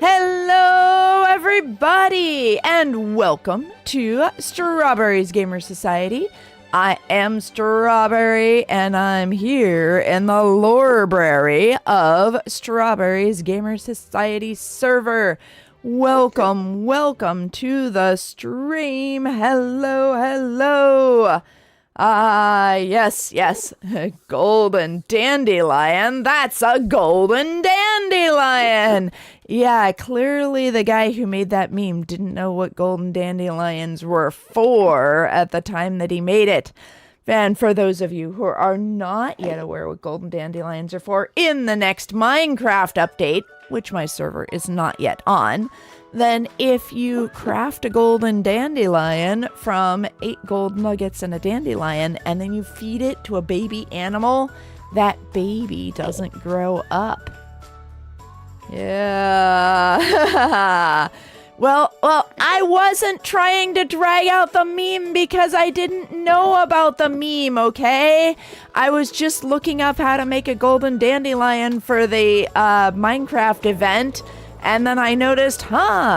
Hello, everybody, and welcome to Strawberry's Gamer Society. I am Strawberry, and I'm here in the library of Strawberry's Gamer Society server. Welcome to the stream. Hello. Yes. Golden Dandelion. That's a Golden Dandelion. Yeah, clearly the guy who made that meme didn't know what Golden Dandelions were for at the time that he made it. And for those of you who are not yet aware what Golden Dandelions are for, in the next Minecraft update, which my server is not yet on, then if you craft a Golden Dandelion from 8 gold nuggets and a dandelion, and then you feed it to a baby animal, that baby doesn't grow up. Yeah. Well, I wasn't trying to drag out the meme because I didn't know about the meme, okay? I was just looking up how to make a Golden Dandelion for the Minecraft event, and then I noticed,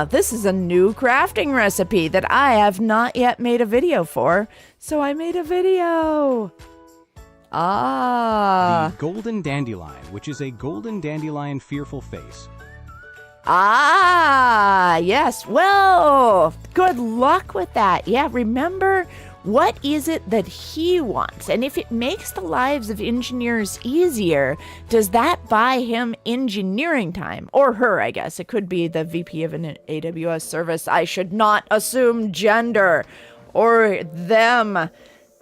this is a new crafting recipe that I have not yet made a video for, so I made a video. The Golden Dandelion, which is a Golden Dandelion fearful face. Yes. Well, good luck with that. Yeah, remember, what is it that he wants? And if it makes the lives of engineers easier, does that buy him engineering time? Or her, I guess. It could be the VP of an AWS service. I should not assume gender. Or them.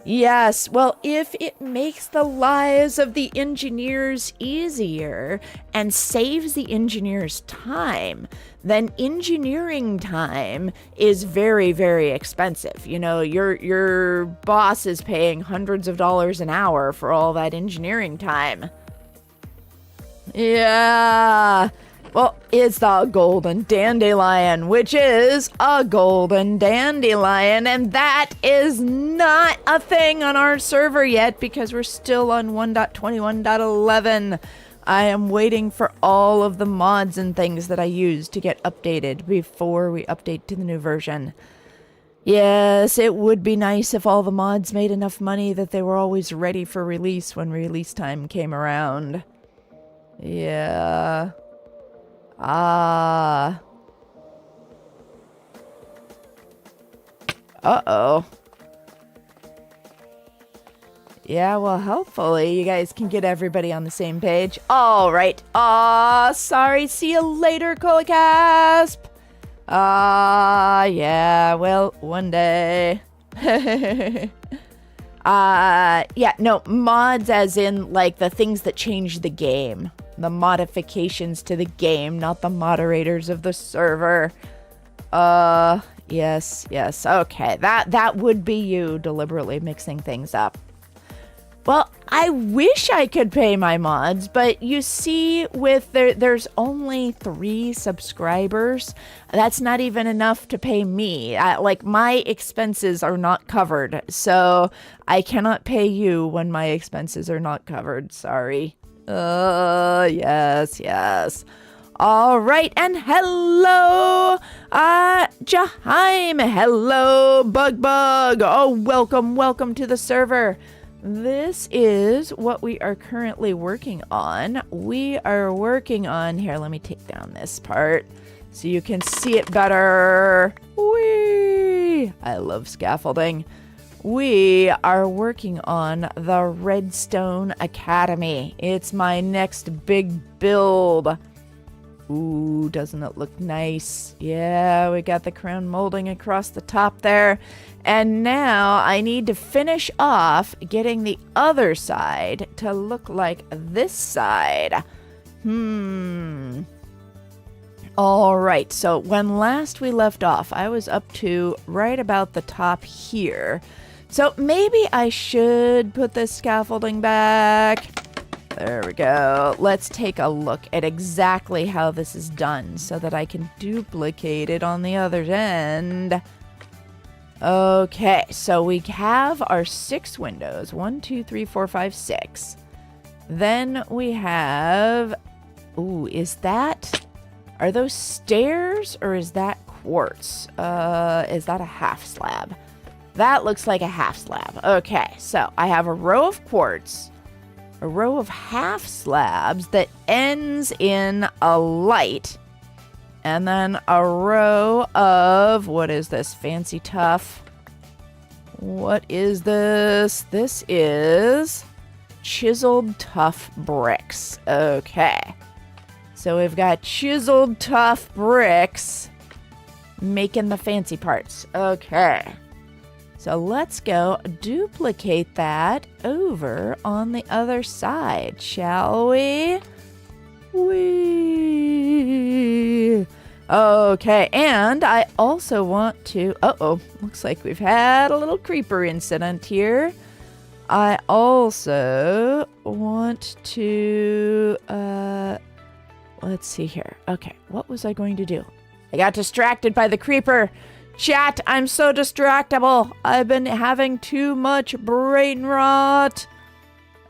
Yes, well, if it makes the lives of the engineers easier and saves the engineers time, then engineering time is very, very expensive. You know, your boss is paying hundreds of dollars an hour for all that engineering time. Yeah. Well, it's the Golden Dandelion, which is a Golden Dandelion, and that is not a thing on our server yet because we're still on 1.21.11. I am waiting for all of the mods and things that I use to get updated before we update to the new version. Yes, it would be nice if all the mods made enough money that they were always ready for release when release time came around. Yeah. Uh-oh. Yeah, well, hopefully you guys can get everybody on the same page. All right. Sorry. See you later, Colicasp. Yeah, well, one day. Yeah, no, mods as in, like, the things that change the game. The modifications to the game, not the moderators of the server. Yes. Okay, that would be you deliberately mixing things up. Well, I wish I could pay my mods, but you see, with there's only 3 subscribers. That's not even enough to pay me. Like, my expenses are not covered, so I cannot pay you when my expenses are not covered. Sorry. Yes. All right, and hello, Jaheim. Hello, Bug. Oh, welcome to the server. This is what we are currently working on. We are working on, here, let me take down this part so you can see it better. Whee! I love scaffolding. We are working on the Redstone Academy. It's my next big build. Ooh, doesn't it look nice? Yeah, we got the crown molding across the top there. And now I need to finish off getting the other side to look like this side. All right, so when last we left off, I was up to right about the top here. So maybe I should put this scaffolding back. There we go. Let's take a look at exactly how this is done so that I can duplicate it on the other end. Okay, so we have our 6 windows. 1, 2, 3, 4, 5, 6. Then we have... Ooh, are those stairs or is that quartz? Is that a half slab? That looks like a half slab. Okay, so I have a row of quartz, a row of half slabs that ends in a light, and then a row of, what is this? Fancy tough. What is this? This is chiseled tough bricks. Okay. So we've got chiseled tough bricks making the fancy parts. Okay. So let's go duplicate that over on the other side, shall we? Okay, and I also want to... Uh-oh, looks like we've had a little creeper incident here. I also want to... Let's see here. Okay, what was I going to do? I got distracted by the creeper. Chat, I'm so distractible. I've been having too much brain rot.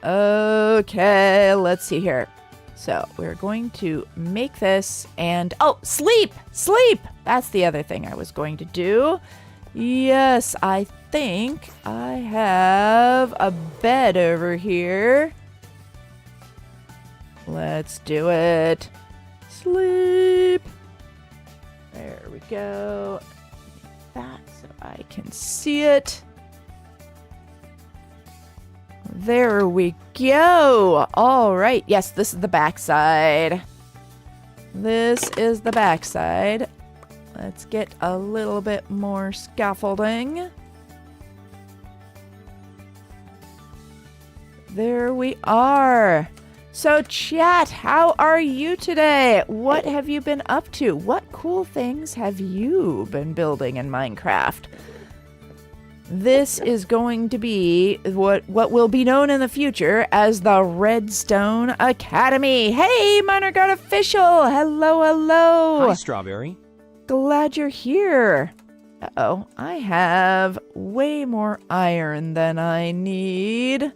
Okay, let's see here. So we're going to make this and... Oh, sleep! Sleep! That's the other thing I was going to do. Yes, I think I have a bed over here. Let's do it. Sleep. There we go. That so I can see it. There we go. All right. Yes, this is the backside. This is the backside. Let's get a little bit more scaffolding. There we are. So chat, how are you today? What have you been up to? What cool things have you been building in Minecraft? This is going to be what will be known in the future as the Redstone Academy. Hey, Miner God Official! Hello, hello! Hi, Strawberry. Glad you're here. Uh-oh, I have way more iron than I need.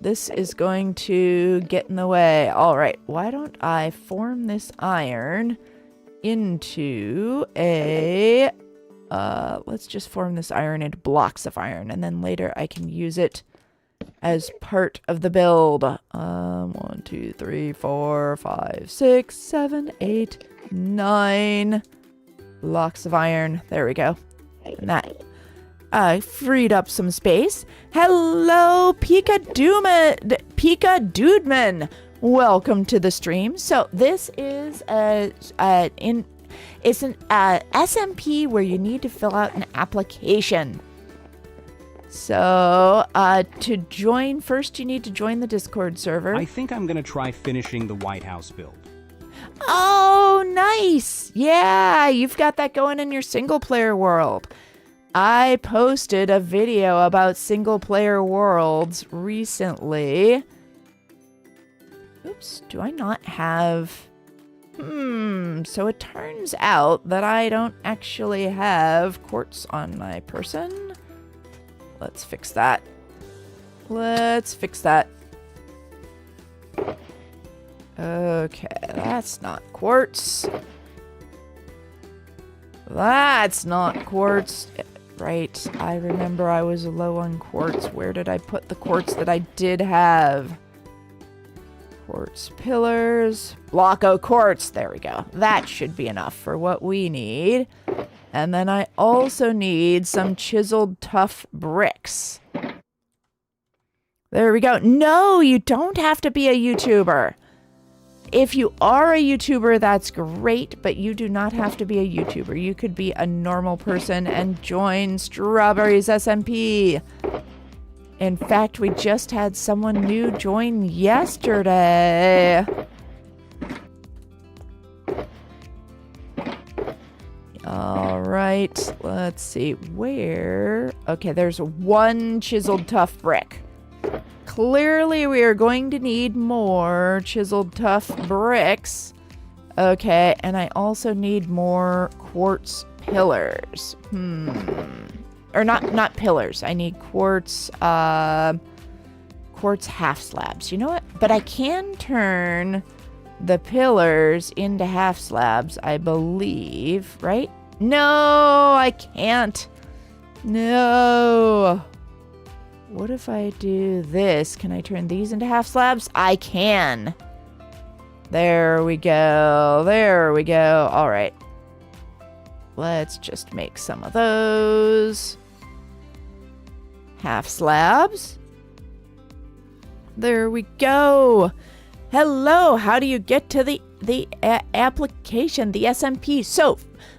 This is going to get in the way. All right, why don't I form this iron into a... let's just form this iron into blocks of iron, and then later I can use it as part of the build. 1, 2, 3, 4, 5, 6, 7, 8, 9 blocks of iron. There we go. And that freed up some space. Hello, Pika Dudeman. Welcome to the stream. So this is it's an SMP where you need to fill out an application. So to join, first you need to join the Discord server. I think I'm gonna try finishing the White House build. Oh, nice. Yeah, you've got that going in your single player world. I posted a video about single player worlds recently. Oops, do I not have... so it turns out that I don't actually have quartz on my person. Let's fix that. Let's fix that. Okay, that's not quartz. That's not quartz. Right, I remember I was low on quartz. Where did I put the quartz that I did have? Quartz pillars. Block of quartz. There we go. That should be enough for what we need. And then I also need some chiseled tough bricks. There we go. No, you don't have to be a YouTuber. If you are a YouTuber, that's great, but you do not have to be a YouTuber. You could be a normal person and join Strawberry's SMP. In fact, we just had someone new join yesterday. All right, let's see where. Okay, there's one chiseled tough brick. Clearly, we are going to need more chiseled tough bricks. Okay, and I also need more quartz pillars. or not pillars. I need quartz half slabs. You know what? But I can turn the pillars into half slabs, I believe, right? No, I can't. No. What if I do this? Can I turn these into half slabs? I can. There we go. There we go. All right. Let's just make some of those half slabs. There we go. Hello. How do you get to the application, the SMP? So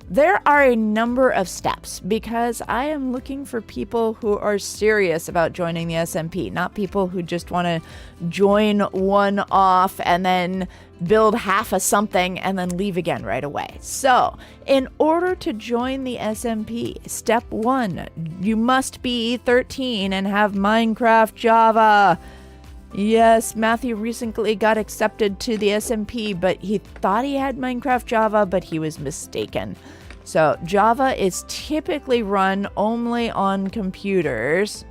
there are a number of steps because I am looking for people who are serious about joining the SMP, not people who just want to join one off and then build half of something and then leave again right away. So in order to join the SMP, step 1, you must be 13 and have Minecraft Java. Yes, Matthew recently got accepted to the SMP, but he thought he had Minecraft Java, but he was mistaken. So Java is typically run only on computers.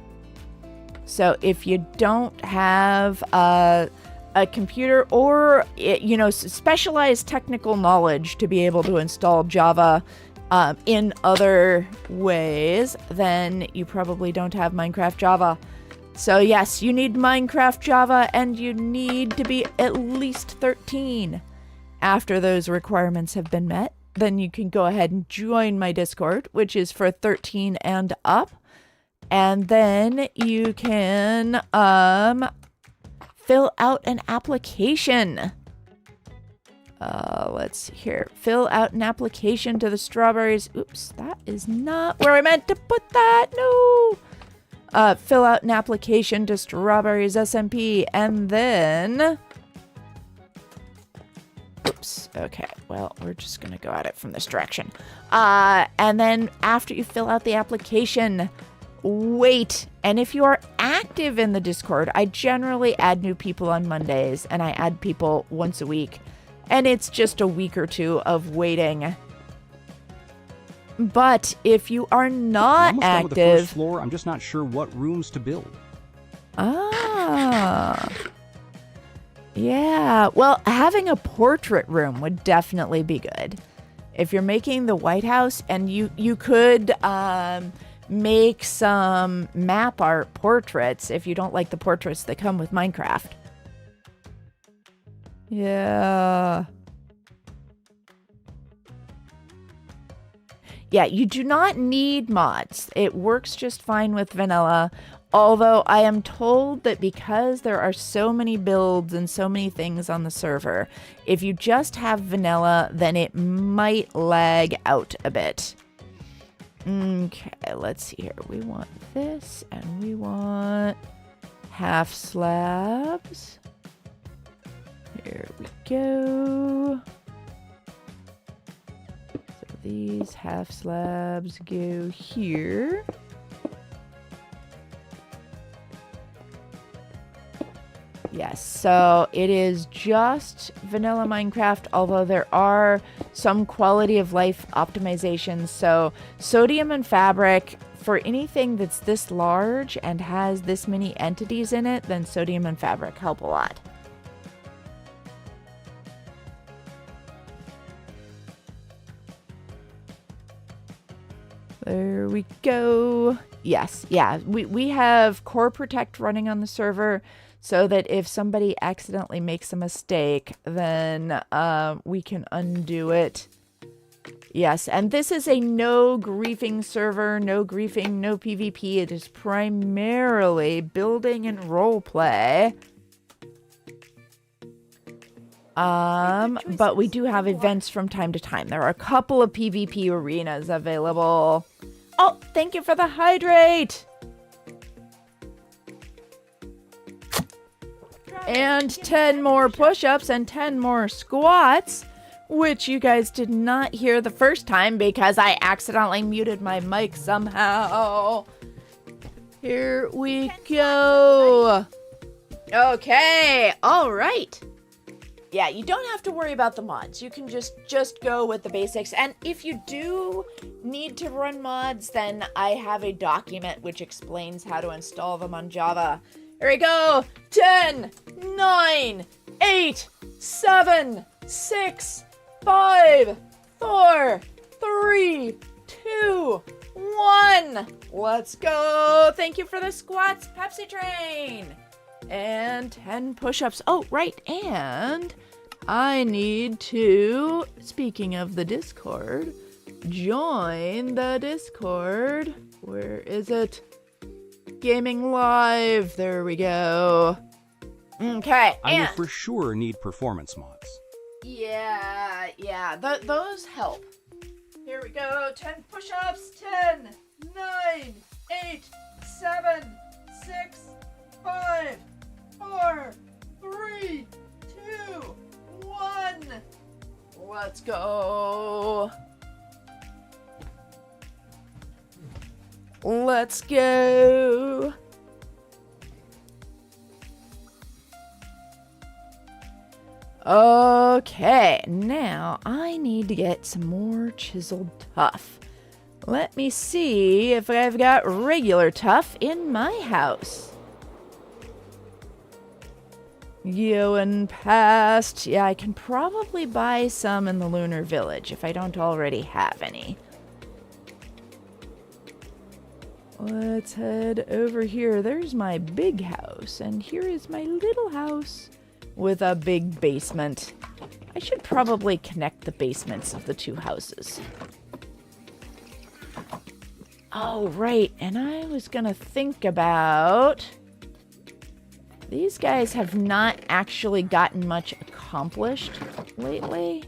So if you don't have a computer or, specialized technical knowledge to be able to install Java in other ways, then you probably don't have Minecraft Java. So yes, you need Minecraft Java and you need to be at least 13. After those requirements have been met, then you can go ahead and join my Discord, which is for 13 and up. And then you can fill out an application. Let's see here. Fill out an application to the Strawberries. Oops, that is not where I meant to put that. No. Fill out an application to StrawberryGS SMP, and then... Oops, okay, well, we're just gonna go at it from this direction. And then after you fill out the application, wait. And if you are active in the Discord, I generally add new people on Mondays, and I add people once a week. And it's just a week or two of waiting. But if you are not I'm almost active... done with the first floor. I'm just not sure what rooms to build. Ah. Yeah. Well, having a portrait room would definitely be good. If you're making the White House, and you could make some map art portraits if you don't like the portraits that come with Minecraft. Yeah. Yeah, you do not need mods. It works just fine with vanilla. Although I am told that because there are so many builds and so many things on the server, if you just have vanilla, then it might lag out a bit. Okay, let's see here. We want this and we want half slabs. Here we go. These half slabs go here. Yes, so it is just vanilla Minecraft, although there are some quality of life optimizations. So sodium and fabric, for anything that's this large and has this many entities in it, then sodium and fabric help a lot. There we go. Yes, yeah, we have Core Protect running on the server so that if somebody accidentally makes a mistake, then we can undo it. Yes, and this is a no griefing server, no griefing, no PvP. It is primarily building and roleplay. But we do have events from time to time. There are a couple of PvP arenas available. Oh, thank you for the hydrate! And 10 more push-ups and 10 more squats, which you guys did not hear the first time because I accidentally muted my mic somehow. Here we go. Okay, all right. Yeah, you don't have to worry about the mods. You can just go with the basics. And if you do need to run mods, then I have a document which explains how to install them on Java. Here we go. 10, 9, 8, 7, 6, 5, 4, 3, 2, 1. Let's go. Thank you for the squats, Pepsi Train. And 10 push-ups. Oh, right. And I need to, speaking of the Discord, join the Discord. Where is it? Gaming Live. There we go. Okay. I will for sure need performance mods. Yeah. Those help. Here we go. 10 push-ups. 10, 9, 8, 7, 6, 5, 4, 3, 2, 1. Let's go. Let's go. Okay, now I need to get some more chiseled tuff. Let me see if I've got regular tuff in my house. Going past. Yeah, I can probably buy some in the Lunar Village if I don't already have any. Let's head over here. There's my big house, and here is my little house with a big basement. I should probably connect the basements of the two houses. Oh, right, and I was gonna think about... These guys have not actually gotten much accomplished lately.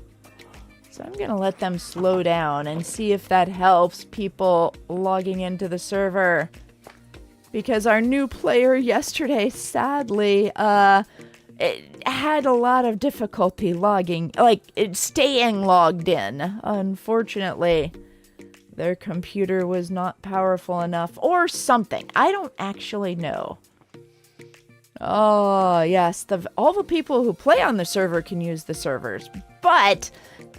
So I'm going to let them slow down and see if that helps people logging into the server. Because our new player yesterday, sadly, it had a lot of difficulty staying logged in. Unfortunately, their computer was not powerful enough or something. I don't actually know. Oh, yes, all the people who play on the server can use the servers, but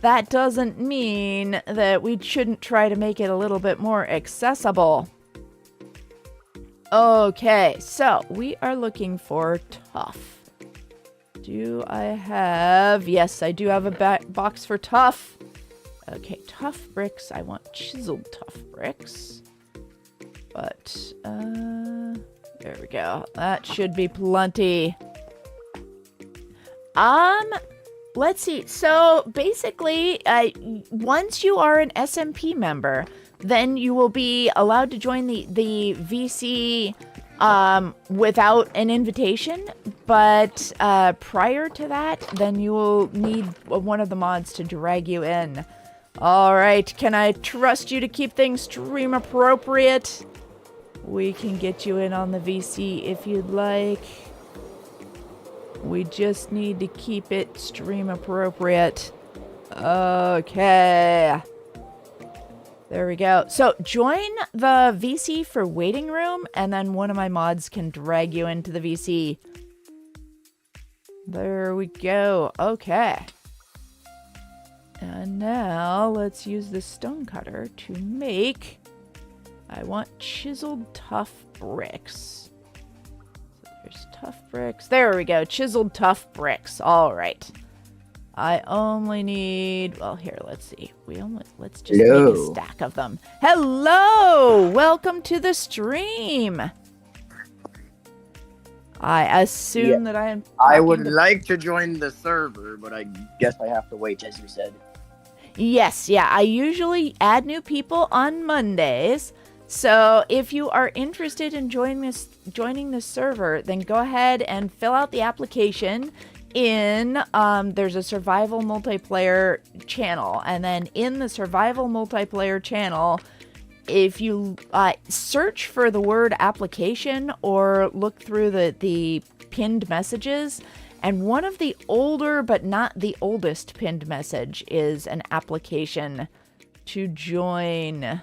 that doesn't mean that we shouldn't try to make it a little bit more accessible. Okay, so we are looking for tuff. Do I have... Yes, I do have a box for tuff. Okay, tuff bricks. I want chiseled tuff bricks. But, there we go. That should be plenty. Let's see. So basically, once you are an SMP member, then you will be allowed to join the VC without an invitation. But prior to that, then you will need one of the mods to drag you in. All right. Can I trust you to keep things stream appropriate? We can get you in on the VC if you'd like. We just need to keep it stream appropriate. Okay. There we go. So join the VC for waiting room, and then one of my mods can drag you into the VC. There we go. Okay. And now let's use the stone cutter to make... I want chiseled tuff bricks. So there's tuff bricks. There we go. Chiseled tuff bricks. All right. I only need... Well, here, let's see. Let's just make a stack of them. Hello! Welcome to the stream. I assume that I am... I would like to join the server, but I guess I have to wait, as you said. Yes, yeah. I usually add new people on Mondays. So if you are interested in joining this server, then go ahead and fill out the application in, there's a survival multiplayer channel. And then in the survival multiplayer channel, if you search for the word application or look through the pinned messages, and one of the older but not the oldest pinned message is an application to join...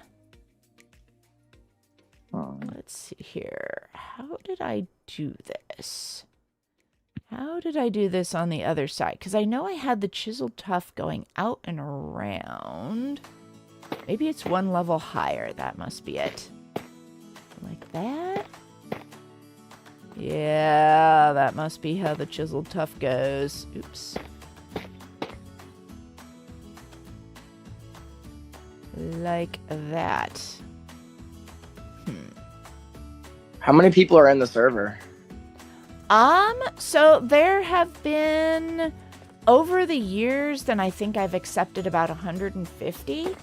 Let's see here. How did I do this? How how did I do this on the other side? Because I know I had the chiseled tuff going out and around. Maybe it's one level higher. That must be it. Like that? Yeah, that must be how the chiseled tuff goes. Oops. Like that. How many people are in the server? So there have been, over the years, then I think I've accepted about 150.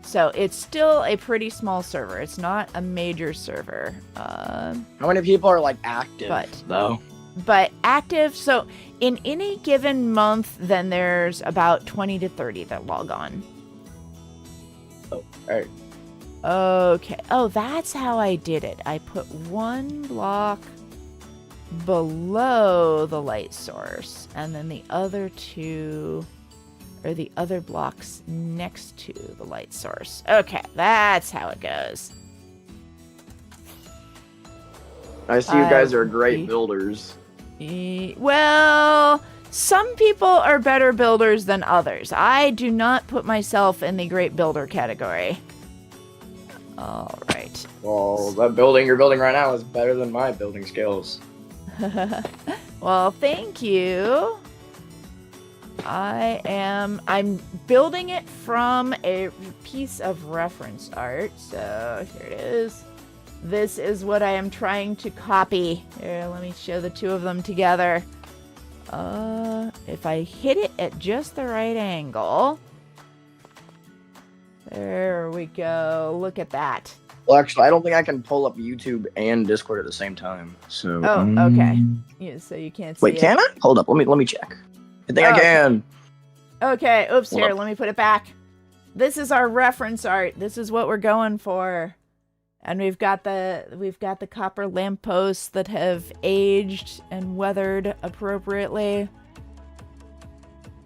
So it's still a pretty small server. It's not a major server. How many people are like active though? But active, so in any given month, then there's about 20 to 30 that log on. Oh, alright. Okay. Oh, that's how I did it. I put one block below the light source, and then the other two, or the other blocks next to the light source. Okay, that's how it goes. I see you guys are great builders. Well, some people are better builders than others. I do not put myself in the great builder category. All right. Well, that building you're building right now is better than my building skills. Well, thank you. I'm building it from a piece of reference art. So here it is. This is what I am trying to copy. Here, let me show the two of them together. If I hit it at just the right angle. There we go. Look at that. Well, actually, I don't think I can pull up YouTube and Discord at the same time. So. Oh, okay. Yeah, so you can't see Wait, can I? Hold up. Let me check. I think I can. Okay. Oops. Hold Here, up. let me put it back. This is our reference art. This is what we're going for. And we've got the copper lampposts that have aged and weathered appropriately.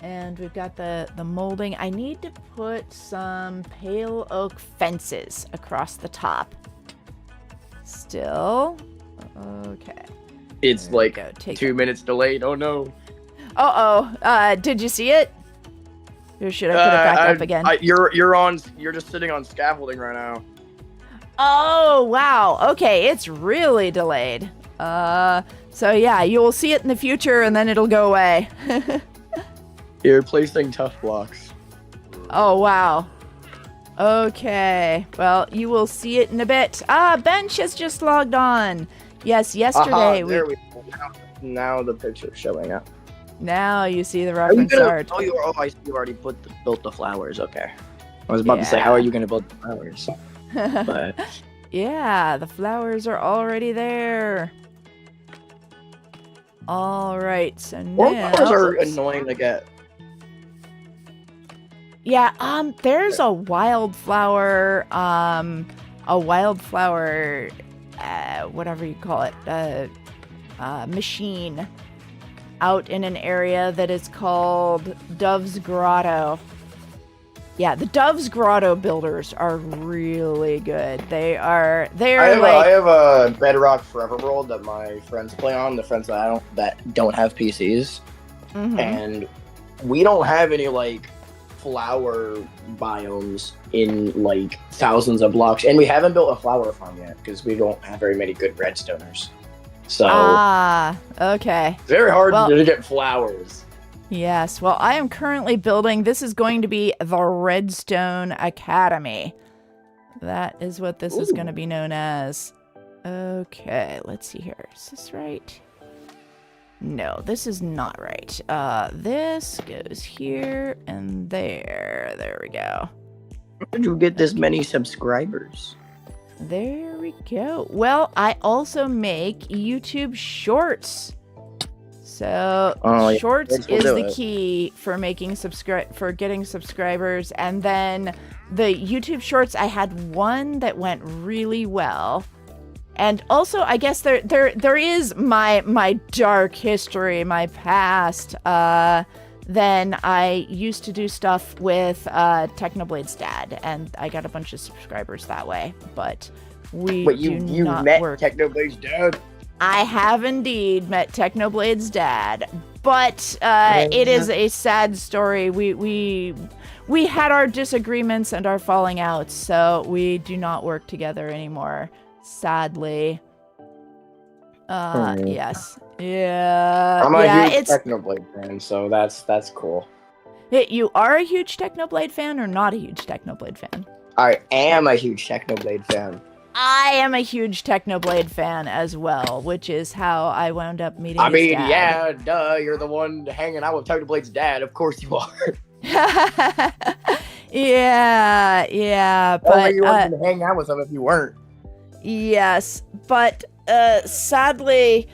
And we've got the molding. I need to put some pale oak fences across the top. Still. Okay. It's There we like go. Take 2 minutes delayed. Oh no. Uh-oh. Did you see it? Or should I put it back up again? You're just sitting on scaffolding right now. Oh, wow. Okay, it's really delayed. So yeah, you will see it in the future and then it'll go away. You're placing tough blocks. Oh, wow. Okay. Well, you will see it in a bit. Bench has just logged on. Yes, yesterday There we go. Now the picture's showing up. Now you see the Are you reference gonna, art. I see you already built the flowers. Okay. I was about to say, how are you going to build the flowers? But Yeah, the flowers are already there. All right, so now flowers are annoying to get. Yeah, there's a wildflower, whatever you call it, machine out in an area that is called Dove's Grotto. Yeah, the Dove's Grotto builders are really good. They are I have a Bedrock Forever World that my friends play on. The friends that don't have PCs, and we don't have any like flower biomes in like thousands of blocks, and we haven't built a flower farm yet because we don't have very many good redstoners. So okay. It's very hard to get flowers. Yes, well, I am currently building, this is going to be the Redstone Academy. That is what this is going to be known as. Okay, let's see here. Is this right? No, this is not right. This goes here and there. There we go. How did you get this many subscribers? There we go. Well, I also make YouTube Shorts. So Shorts is the key for making getting subscribers, and then the YouTube Shorts, I had one that went really well. And also, I guess there is my dark history, my past. Then I used to do stuff with Technoblade's dad, and I got a bunch of subscribers that way. But you met work. Technoblade's dad? I have indeed met Technoblade's dad, but it is a sad story. We had our disagreements and our falling outs, so we do not work together anymore, sadly. Yes. Yeah. I'm a yeah, huge Technoblade fan, so that's cool. You are a huge Technoblade fan or not a huge Technoblade fan? I am a huge Technoblade fan. I am a huge Technoblade fan as well, which is how I wound up meeting I his mean, dad. yeah, duh, you're the one hanging out with Technoblade's dad. Of course you are. yeah, But but you wouldn't hang out with him if you weren't. yes, but sadly,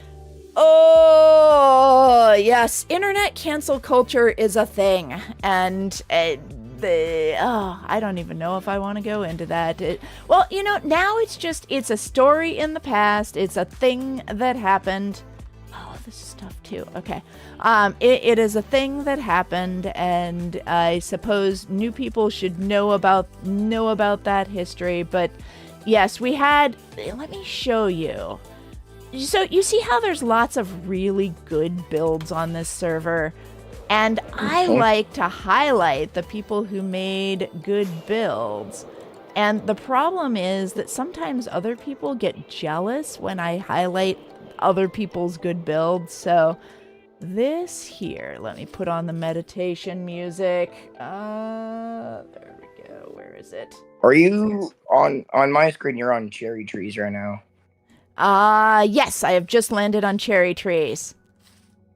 oh yes, internet cancel culture is a thing, and I don't even know if I want to go into that. Well, now it's a story in the past. It's a thing that happened. Oh, this is tough too. Okay. It is a thing that happened, and I suppose new people should know about that history. But yes, we had. Let me show you. So you see how there's lots of really good builds on this server. And I like to highlight the people who made good builds. And the problem is that sometimes other people get jealous when I highlight other people's good builds. So this here, let me put on the meditation music. There we go. Where is it? Are you on my screen? You're on cherry trees right now. Yes, I have just landed on cherry trees.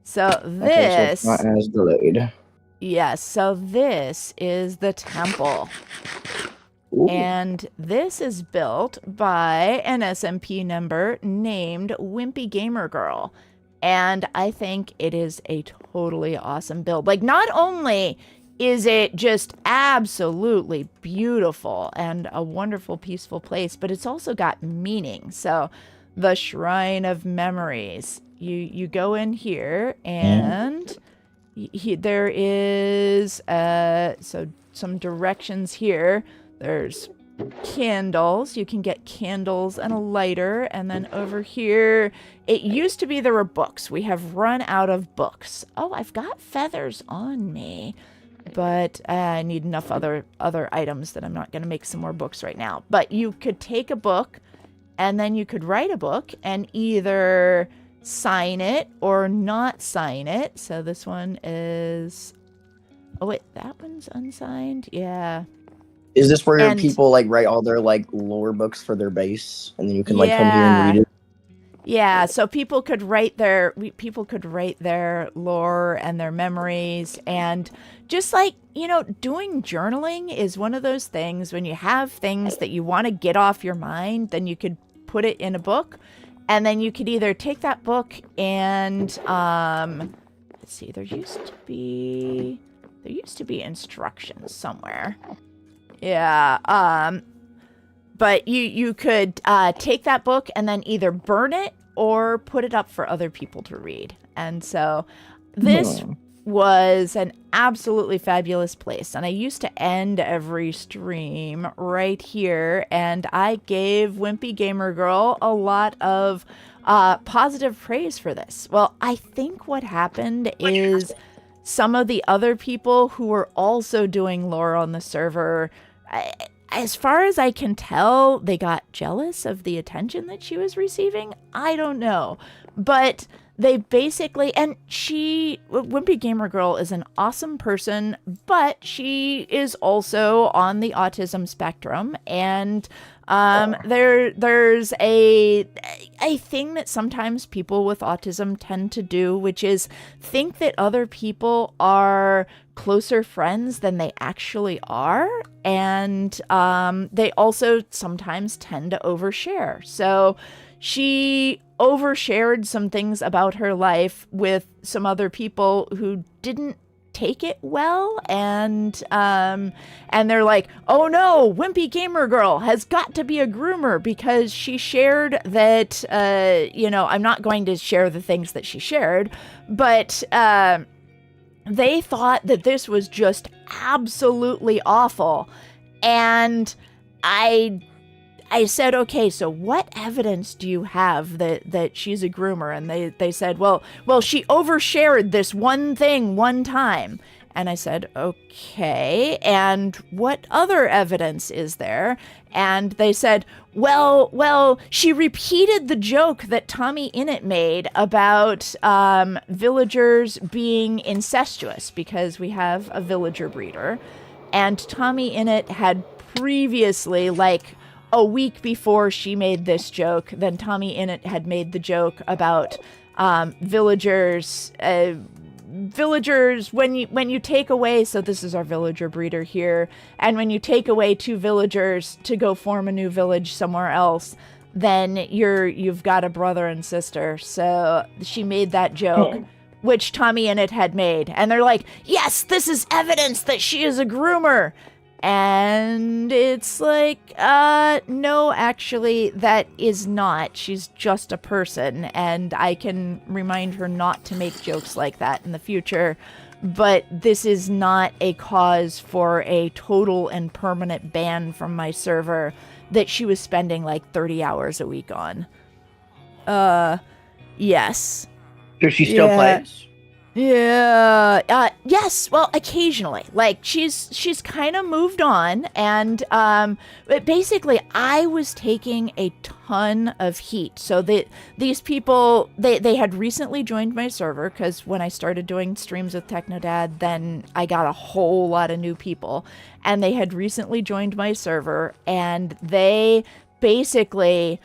So this, okay, so it's not as delayed. Yes, so this is the temple. Ooh. And this is built by an SMP member named Wimpy Gamer Girl. And I think it is a totally awesome build. Like, not only is it just absolutely beautiful and a wonderful, peaceful place, but it's also got meaning. So the Shrine of Memories. You go in here, and there is so some directions here. There's candles. You can get candles and a lighter. And then over here, it used to be there were books. We have run out of books. Oh, I've got feathers on me, but I need enough other items that I'm not going to make some more books right now. But you could take a book, and then you could write a book and either sign it or not sign it. So this one is, oh wait, that one's unsigned. Yeah. Is this where people like write all their like lore books for their base, and then you can like come here and read it? Yeah, so people could write their lore and their memories, and just like, doing journaling is one of those things. When you have things that you want to get off your mind, then you could put it in a book. And then you could either take that book and, let's see, there used to be instructions somewhere. Yeah, but you could take that book and then either burn it or put it up for other people to read. And so this was an absolutely fabulous place. And I used to end every stream right here, and I gave Wimpy Gamer Girl a lot of positive praise for this. Well, I think what happened is some of the other people who were also doing lore on the server, as far as I can tell, they got jealous of the attention that she was receiving. I don't know. But they basically, and Wimpy Gamer Girl is an awesome person, but she is also on the autism spectrum, and there's a thing that sometimes people with autism tend to do, which is think that other people are closer friends than they actually are, and they also sometimes tend to overshare. So she overshared some things about her life with some other people who didn't take it well, and they're like, oh no, Wimpy Gamer Girl has got to be a groomer because she shared that, I'm not going to share the things that she shared, but they thought that this was just absolutely awful, and I I said, okay, so what evidence do you have that she's a groomer? And they said, well, she overshared this one thing one time. And I said, okay, and what other evidence is there? And they said, well, she repeated the joke that Tommy Innit made about villagers being incestuous, because we have a villager breeder. And Tommy Innit had previously, like a week before she made this joke, then Tommy Innit had made the joke about villagers when you take away, so this is our villager breeder here, and when you take away 2 villagers to go form a new village somewhere else, then you've got a brother and sister. So she made that joke, which Tommy Innit had made, and they're like, yes, this is evidence that she is a groomer. And it's like, no, actually, that is not. She's just a person, and I can remind her not to make jokes like that in the future. But this is not a cause for a total and permanent ban from my server that she was spending like 30 hours a week on. Yes. Does she still play? Yeah. Yes. Well, occasionally. Like she's kind of moved on, and but basically, I was taking a ton of heat. So these people they had recently joined my server, because when I started doing streams with Technodad, then I got a whole lot of new people, and they had recently joined my server, and they basically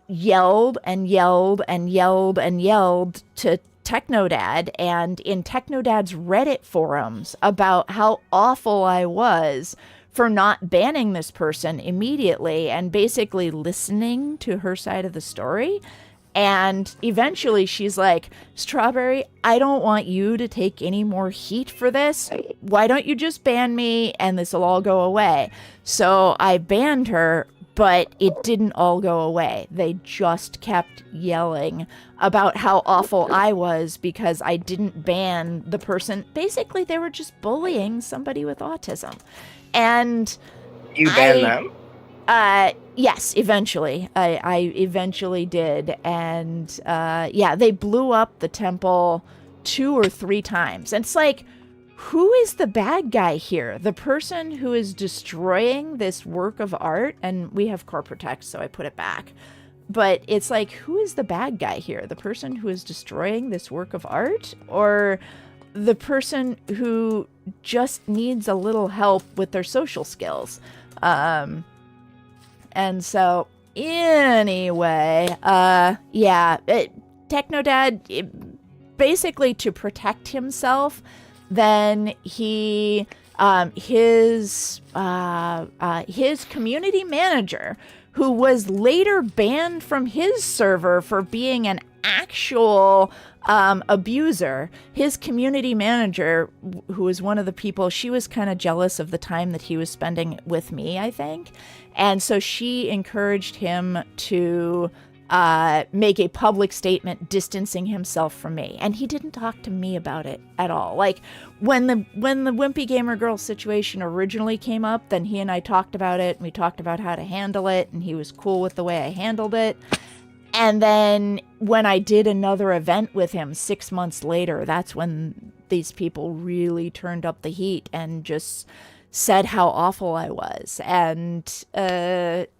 yelled and yelled and yelled and yelled to Technodad and in Technodad's Reddit forums about how awful I was for not banning this person immediately and basically listening to her side of the story. And eventually she's like, Strawberry, I don't want you to take any more heat for this. Why don't you just ban me and this will all go away? So I banned her, but it didn't all go away. They just kept yelling about how awful I was because I didn't ban the person. Basically, they were just bullying somebody with autism. And you banned them? Yes, eventually. I eventually did. And yeah, they blew up the temple 2 or 3 times. And it's like, who is the bad guy here? The person who is destroying this work of art? And we have core protect, so I put it back. But it's like, who is the bad guy here? The person who is destroying this work of art? Or the person who just needs a little help with their social skills? And so, anyway, yeah, Technodad, basically to protect himself, then he, his community manager, who was later banned from his server for being an actual abuser, his community manager, who was one of the people, she was kind of jealous of the time that he was spending with me, I think. And so she encouraged him to make a public statement distancing himself from me. And he didn't talk to me about it at all. Like when the Wimpy Gamer Girl situation originally came up, then he and I talked about it, and we talked about how to handle it, and he was cool with the way I handled it. And then when I did another event with him 6 months later, that's when these people really turned up the heat and just said how awful I was. And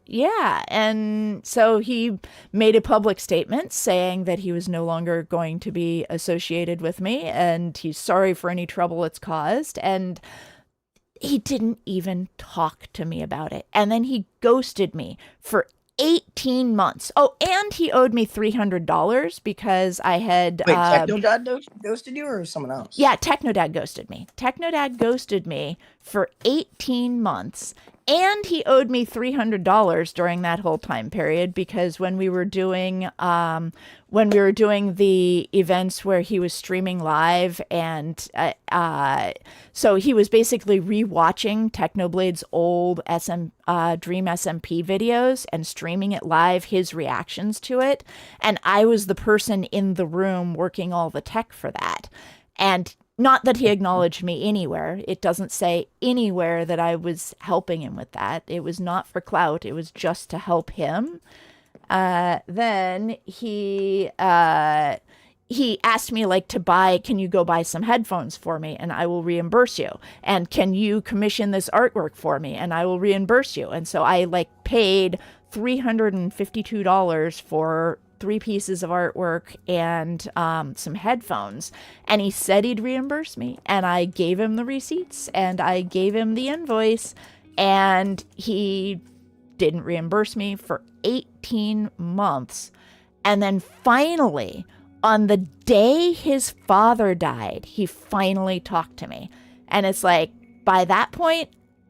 yeah, and so he made a public statement saying that he was no longer going to be associated with me, and he's sorry for any trouble it's caused. And he didn't even talk to me about it. And then he ghosted me for 18 months. Oh, and he owed me $300 because I had... Wait, Technodad ghosted you or someone else? Yeah, Technodad ghosted me. Technodad ghosted me for 18 months. And he owed me $300 during that whole time period because when we were doing the events where he was streaming live, and so he was basically rewatching Technoblade's old Dream SMP videos and streaming it live, his reactions to it, and I was the person in the room working all the tech for that. And Not that he acknowledged me anywhere. It doesn't say anywhere that I was helping him with that. It was not for clout. It was just to help him. Then he asked me like can you go buy some headphones for me and I will reimburse you? And can you commission this artwork for me and I will reimburse you? And so I like paid $352 for 3 pieces of artwork and some headphones. And he said he'd reimburse me. And I gave him the receipts and I gave him the invoice. And he didn't reimburse me for 18 months. And then finally, on the day his father died, he finally talked to me. And it's like, by that point,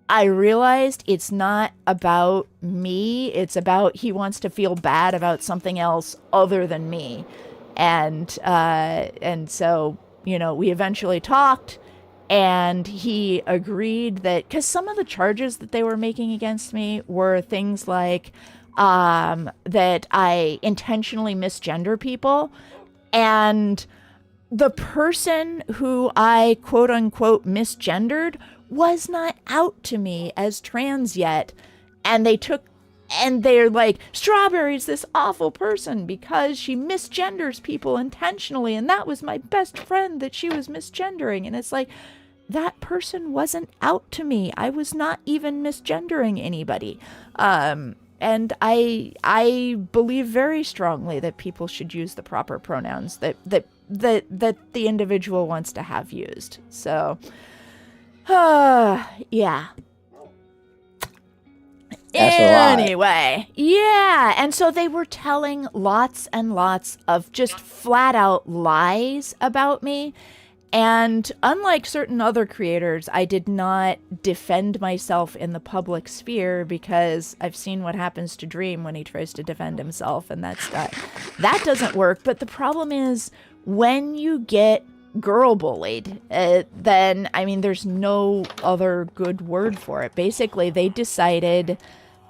I realized it's not about me. It's about he wants to feel bad about something else other than me. And so, we eventually talked and he agreed that, because some of the charges that they were making against me were things like that I intentionally misgender people. And the person who I quote unquote misgendered was not out to me as trans yet. And they're like, Strawberry's this awful person because she misgenders people intentionally. And that was my best friend that she was misgendering. And it's like, that person wasn't out to me. I was not even misgendering anybody. And I believe very strongly that people should use the proper pronouns that the individual wants to have used. So, yeah. That's a lie. Anyway, yeah. And so they were telling lots and lots of just flat out lies about me. And unlike certain other creators, I did not defend myself in the public sphere because I've seen what happens to Dream when he tries to defend himself, and that doesn't work. But the problem is when you get girl bullied, then, there's no other good word for it. Basically, they decided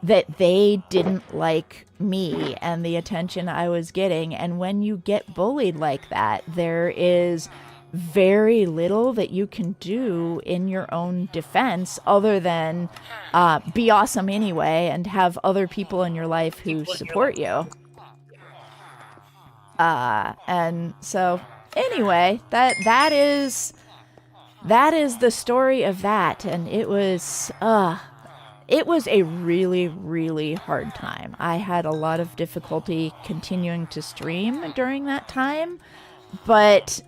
that they didn't like me and the attention I was getting. And when you get bullied like that, there is very little that you can do in your own defense other than be awesome anyway and have other people in your life who support you. And so anyway, that is the story of that. And it was a really, really hard time. I had a lot of difficulty continuing to stream during that time, but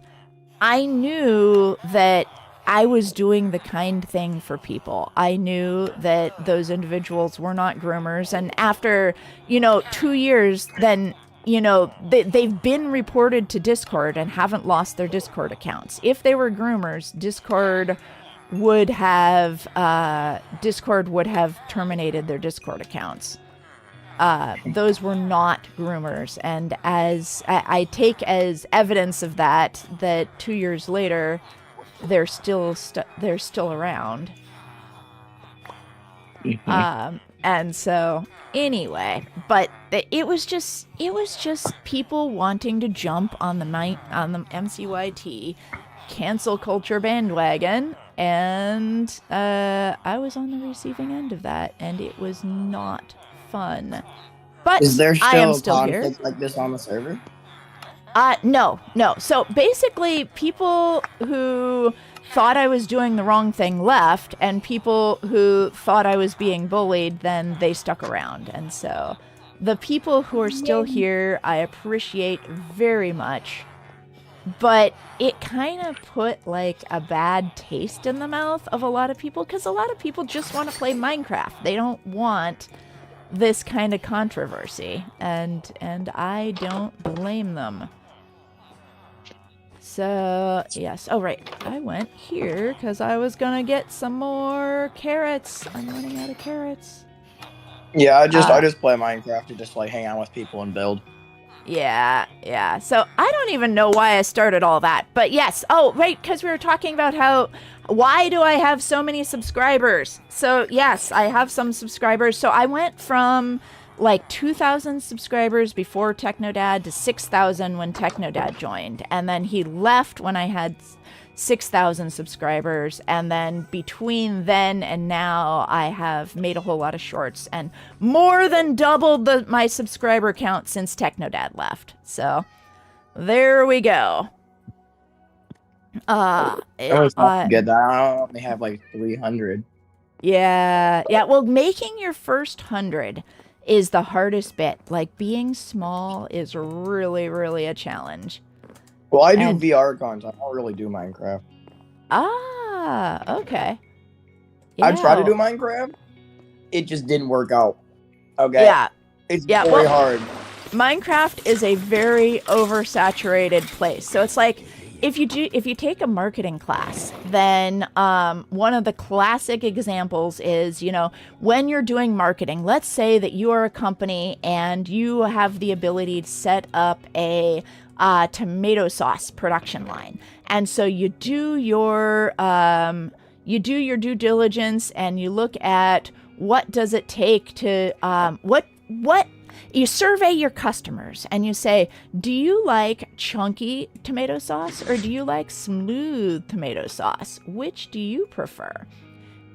I knew that I was doing the kind thing for people. I knew that those individuals were not groomers. And after, 2 years, then, they've been reported to Discord and haven't lost their Discord accounts. If they were groomers, Discord would have terminated their Discord accounts. Those were not groomers, and as I take as evidence of that 2 years later, they're still around. Mm-hmm. And so anyway, but it was just people wanting to jump on the MCYT cancel culture bandwagon, and I was on the receiving end of that, and it was not fun. But is there I am still still here. conflict like this on the server? No. So basically, people who thought I was doing the wrong thing left, and people who thought I was being bullied, then they stuck around. And so the people who are still here, I appreciate very much. But it kind of put like a bad taste in the mouth of a lot of people, because a lot of people just want to play Minecraft. They don't want this kind of controversy, and I don't blame them. So yes, oh right, I went here because I was gonna get some more carrots. I'm running out of carrots. Yeah, I just play Minecraft to just like hang out with people and build. Yeah. So I don't even know why I started all that, but yes. Oh, right, because we were talking about why do I have so many subscribers? So yes, I have some subscribers. So I went from like 2,000 subscribers before Technodad to 6,000 when Technodad joined. And then he left when I had 6,000 subscribers. And then between then and now, I have made a whole lot of shorts and more than doubled my subscriber count since Technodad left. So there we go. I was not good. I only have like 300. Yeah. Well, making your first 100 is the hardest bit. Like, being small is really, really a challenge. Well, I do VR content. I don't really do Minecraft. Ah, okay. Yeah. I tried to do Minecraft. It just didn't work out. Okay. Yeah. It's very hard. Minecraft is a very oversaturated place. So it's like, if you take a marketing class, then one of the classic examples is, when you're doing marketing, let's say that you are a company and you have the ability to set up a tomato sauce production line. And so you do your due diligence and you look at what does it take to what you survey your customers and you say, do you like chunky tomato sauce or do you like smooth tomato sauce? Which do you prefer?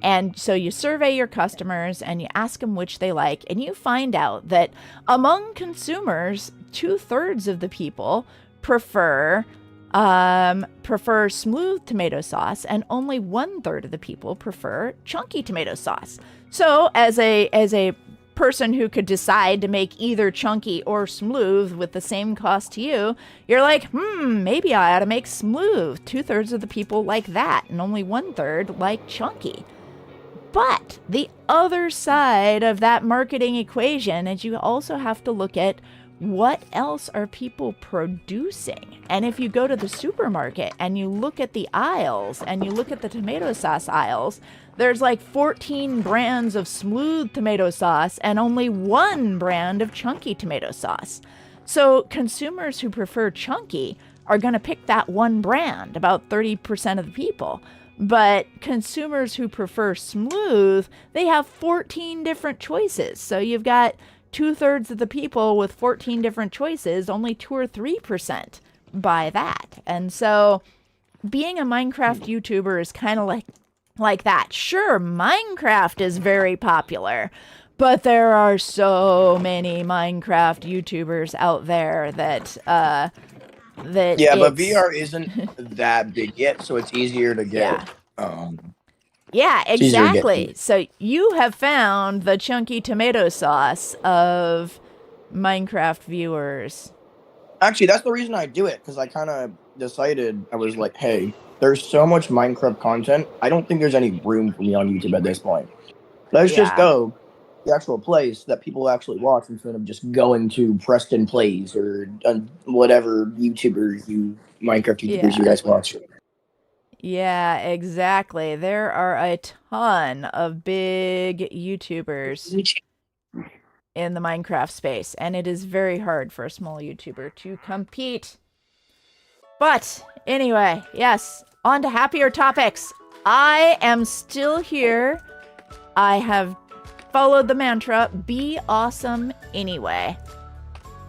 And so you survey your customers and you ask them which they like, and you find out that among consumers, 2/3 of the people prefer smooth tomato sauce, and only 1/3 of the people prefer chunky tomato sauce. So as a person who could decide to make either chunky or smooth with the same cost to you, you're like, maybe I ought to make smooth. 2/3 of the people like that, and only 1/3 like chunky. But the other side of that marketing equation is you also have to look at what else are people producing. And if you go to the supermarket and you look at the aisles and you look at the tomato sauce aisles, there's like 14 brands of smooth tomato sauce and only 1 brand of chunky tomato sauce. So consumers who prefer chunky are going to pick that one brand, about 30% of the people. But consumers who prefer smooth, they have 14 different choices. So you've got 2/3 of the people with 14 different choices, only 2 or 3% buy that. And so being a Minecraft YouTuber is kind of like that. Sure, Minecraft is very popular, but there are so many Minecraft YouTubers out there that but VR isn't that big yet, so it's easier to get. Yeah, exactly. So you have found the chunky tomato sauce of Minecraft viewers. Actually, that's the reason I do it, because I kind of decided, I was like, hey, there's so much Minecraft content. I don't think there's any room for me on YouTube at this point. Let's just go the actual place that people actually watch instead of just going to Preston Plays or whatever Minecraft YouTubers you guys watch. Yeah, exactly. There are a ton of big YouTubers in the Minecraft space, and it is very hard for a small YouTuber to compete. But anyway, yes, on to happier topics. I am still here. I have followed the mantra, be awesome anyway.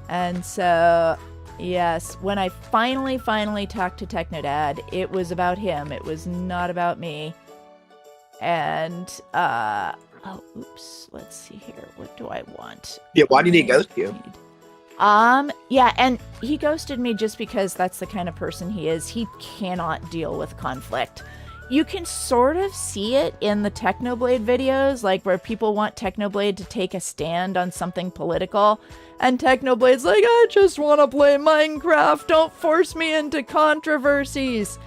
And so, yes, when I finally talked to Technodad, it was about him. It was not about me. And, let's see here. What do I want? Yeah, why did he ghost you? Yeah, and he ghosted me just because that's the kind of person he is. He cannot deal with conflict. You can sort of see it in the Technoblade videos, like where people want Technoblade to take a stand on something political. And Technoblade's like, I just want to play Minecraft. Don't force me into controversies.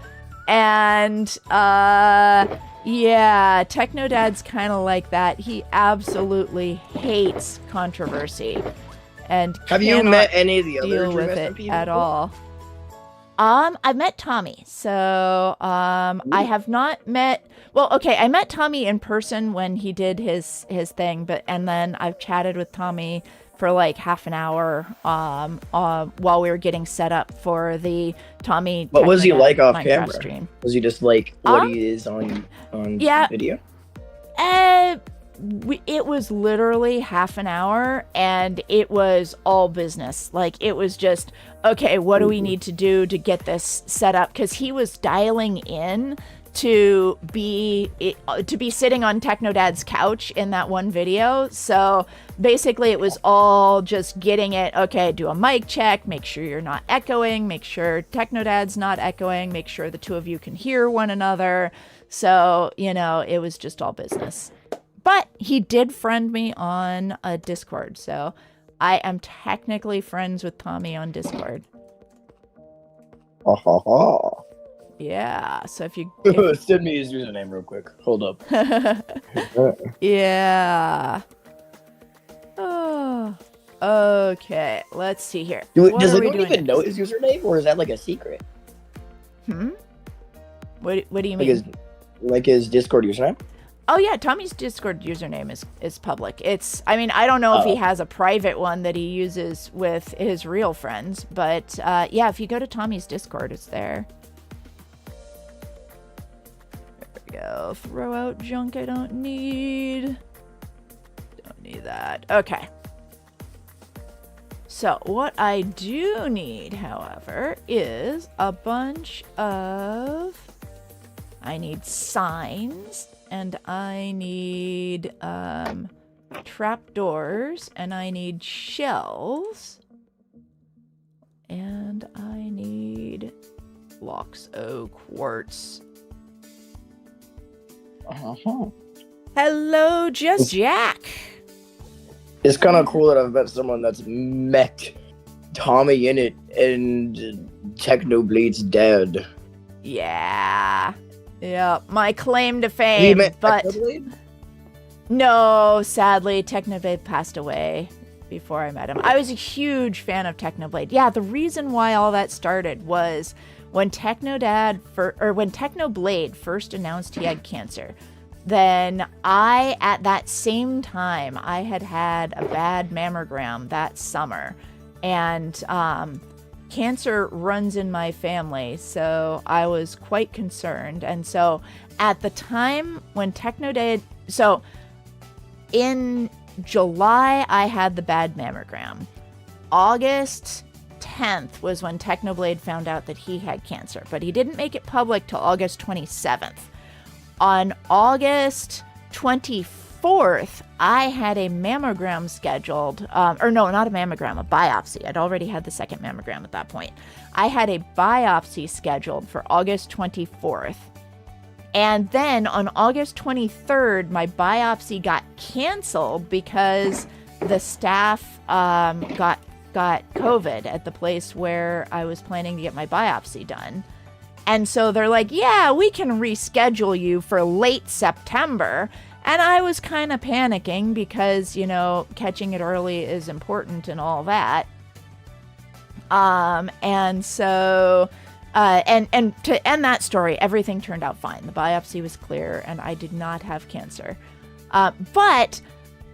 And, yeah, Technodad's kind of like that. He absolutely hates controversy. And have you met any of the other deal with it people at all? I've met Tommy. So, I have not met. Well, okay, I met Tommy in person when he did his thing, and then I've chatted with Tommy for like half an hour while we were getting set up for the Tommy. What was he like off Minecraft camera? Stream. Was he just like what he is on yeah, video? it was literally half an hour, and it was all business. Like, it was just, okay, what do we need to do to get this set up? Because he was dialing in to be sitting on Technodad's couch in that one video. So basically it was all just getting it, okay, do a mic check, make sure you're not echoing, make sure Technodad's not echoing, make sure the two of you can hear one another. So, it was just all business. But he did friend me on a Discord, so I am technically friends with Tommy on Discord. Yeah, so if you... Send me his username real quick. Hold up. Yeah. Oh. Okay, let's see here. Does anyone even know his username, or is that like a secret? What do you mean? Like his Discord username? Oh yeah, Tommy's Discord username is public. I don't know if he has a private one that he uses with his real friends, but yeah, if you go to Tommy's Discord, it's there. There we go. Throw out junk I don't need. Don't need that. Okay. So what I do need, however, is a bunch of... I need signs, and I need trapdoors, and I need shells, and I need blocks of quartz. Hello, Just Jack. It's kind of cool that I've met someone that's met Tommy in it and Technoblade's dad. Yeah. Yeah, my claim to fame, but Technoblade? No, sadly, Technoblade passed away before I met him. I was a huge fan of Technoblade. Yeah, the reason why all that started was when when Technoblade first announced he had cancer. Then at that same time, I had a bad mammogram that summer, and cancer runs in my family, so I was quite concerned. And so at the time when so in July, I had the bad mammogram. August 10th was when Technoblade found out that he had cancer, but he didn't make it public till August 27th. On August 24th, I had a mammogram scheduled, or no, not a mammogram, a biopsy. I'd already had the second mammogram at that point. I had a biopsy scheduled for August 24th. And then on August 23rd, my biopsy got canceled because the staff got COVID at the place where I was planning to get my biopsy done. And so they're like, yeah, we can reschedule you for late September. And I was kind of panicking because, catching it early is important and all that. And so, and to end that story, everything turned out fine. The biopsy was clear and I did not have cancer. But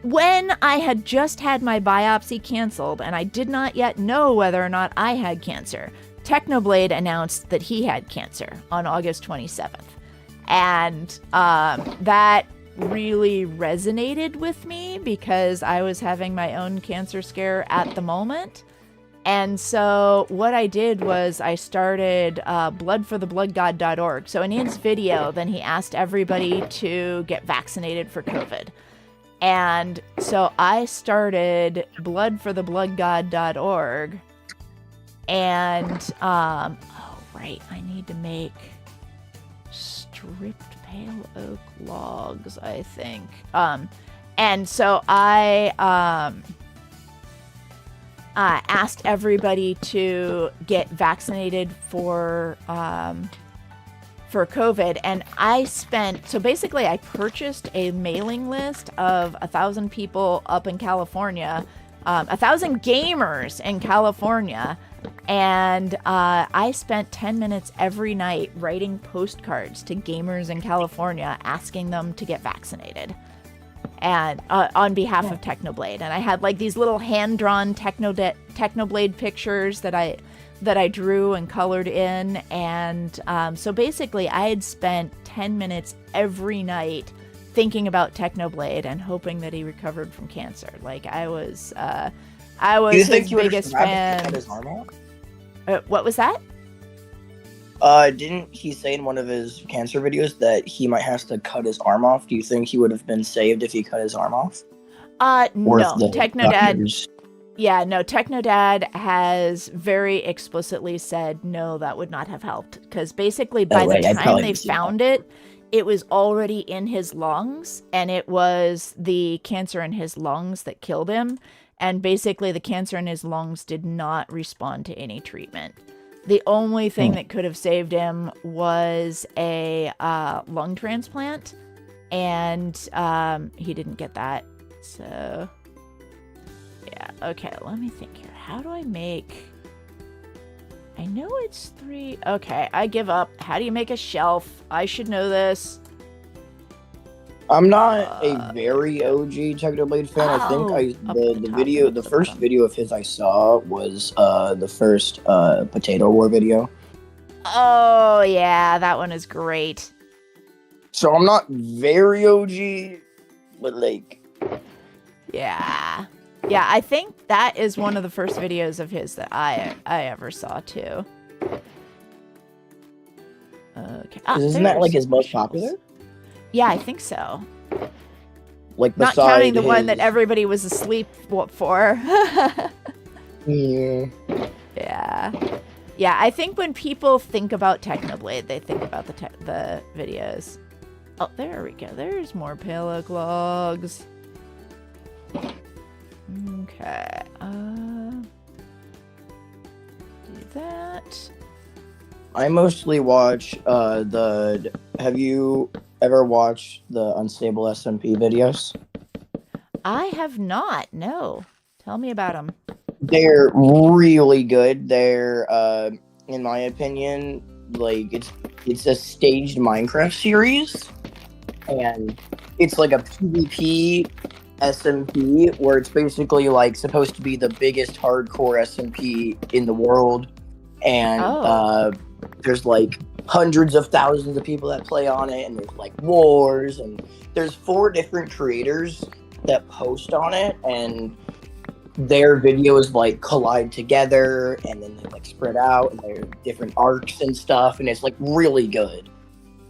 when I had just had my biopsy canceled and I did not yet know whether or not I had cancer, Technoblade announced that he had cancer on August 27th. And that really resonated with me because I was having my own cancer scare at the moment. And so what I did was I started bloodforthebloodgod.org. So in his video, then he asked everybody to get vaccinated for COVID. And so I started bloodforthebloodgod.org. And, oh, right, I need to make stripped pale oak logs, I think. And so I asked everybody to get vaccinated for COVID. And so basically I purchased a mailing list of 1,000 people up in California, 1,000 gamers in California. And I spent 10 minutes every night writing postcards to gamers in California asking them to get vaccinated, and on behalf of Technoblade. And I had like these little hand-drawn Technoblade pictures that I drew and colored in. And so basically I had spent 10 minutes every night thinking about Technoblade and hoping that he recovered from cancer. Like I was Do you think his he would have biggest survived if he fan. cut his arm off? What was that? Didn't he say in one of his cancer videos that he might have to cut his arm off? Do you think he would have been saved if he cut his arm off? Or No. if the Technodad. doctors- Yeah, no. Technodad has very explicitly said no, that would not have helped because basically by right, the I time probably they didn't see that. found it, it was already in his lungs, and it was the cancer in his lungs that killed him. And basically, the cancer in his lungs did not respond to any treatment. The only thing that could have saved him was a lung transplant, and he didn't get that. So, yeah. Okay, let me think here. How do I make... I know it's 3... Okay, I give up. How do you make a shelf? I should know this. I'm not a very OG Technoblade fan. I think up at the the top video, and the at the first bottom. video of his I saw was the first Potato War video. Oh, yeah, that one is great. So I'm not very OG, but like, Yeah. Yeah, I think that is one of the first videos of his that I ever saw, too. Okay. isn't that like there's his most shelves. popular? Yeah, I think so. Like Not beside counting the one his- that everybody was asleep for. Yeah. Yeah. Yeah, I think when people think about Technoblade, they think about the videos. Oh, there we go. There's more pillow clogs. Okay. Do that. I mostly watch the. Have you ever watched the Unstable SMP videos? I have not. No. Tell me about them. They're really good. They're, in my opinion, like it's a staged Minecraft series, and it's like a PvP SMP where it's basically like supposed to be the biggest hardcore SMP in the world, and there's like hundreds of thousands of people that play on it, and there's like wars, and there's 4 different creators that post on it, and their videos like collide together, and then they like spread out, and they're different arcs and stuff, and it's like really good.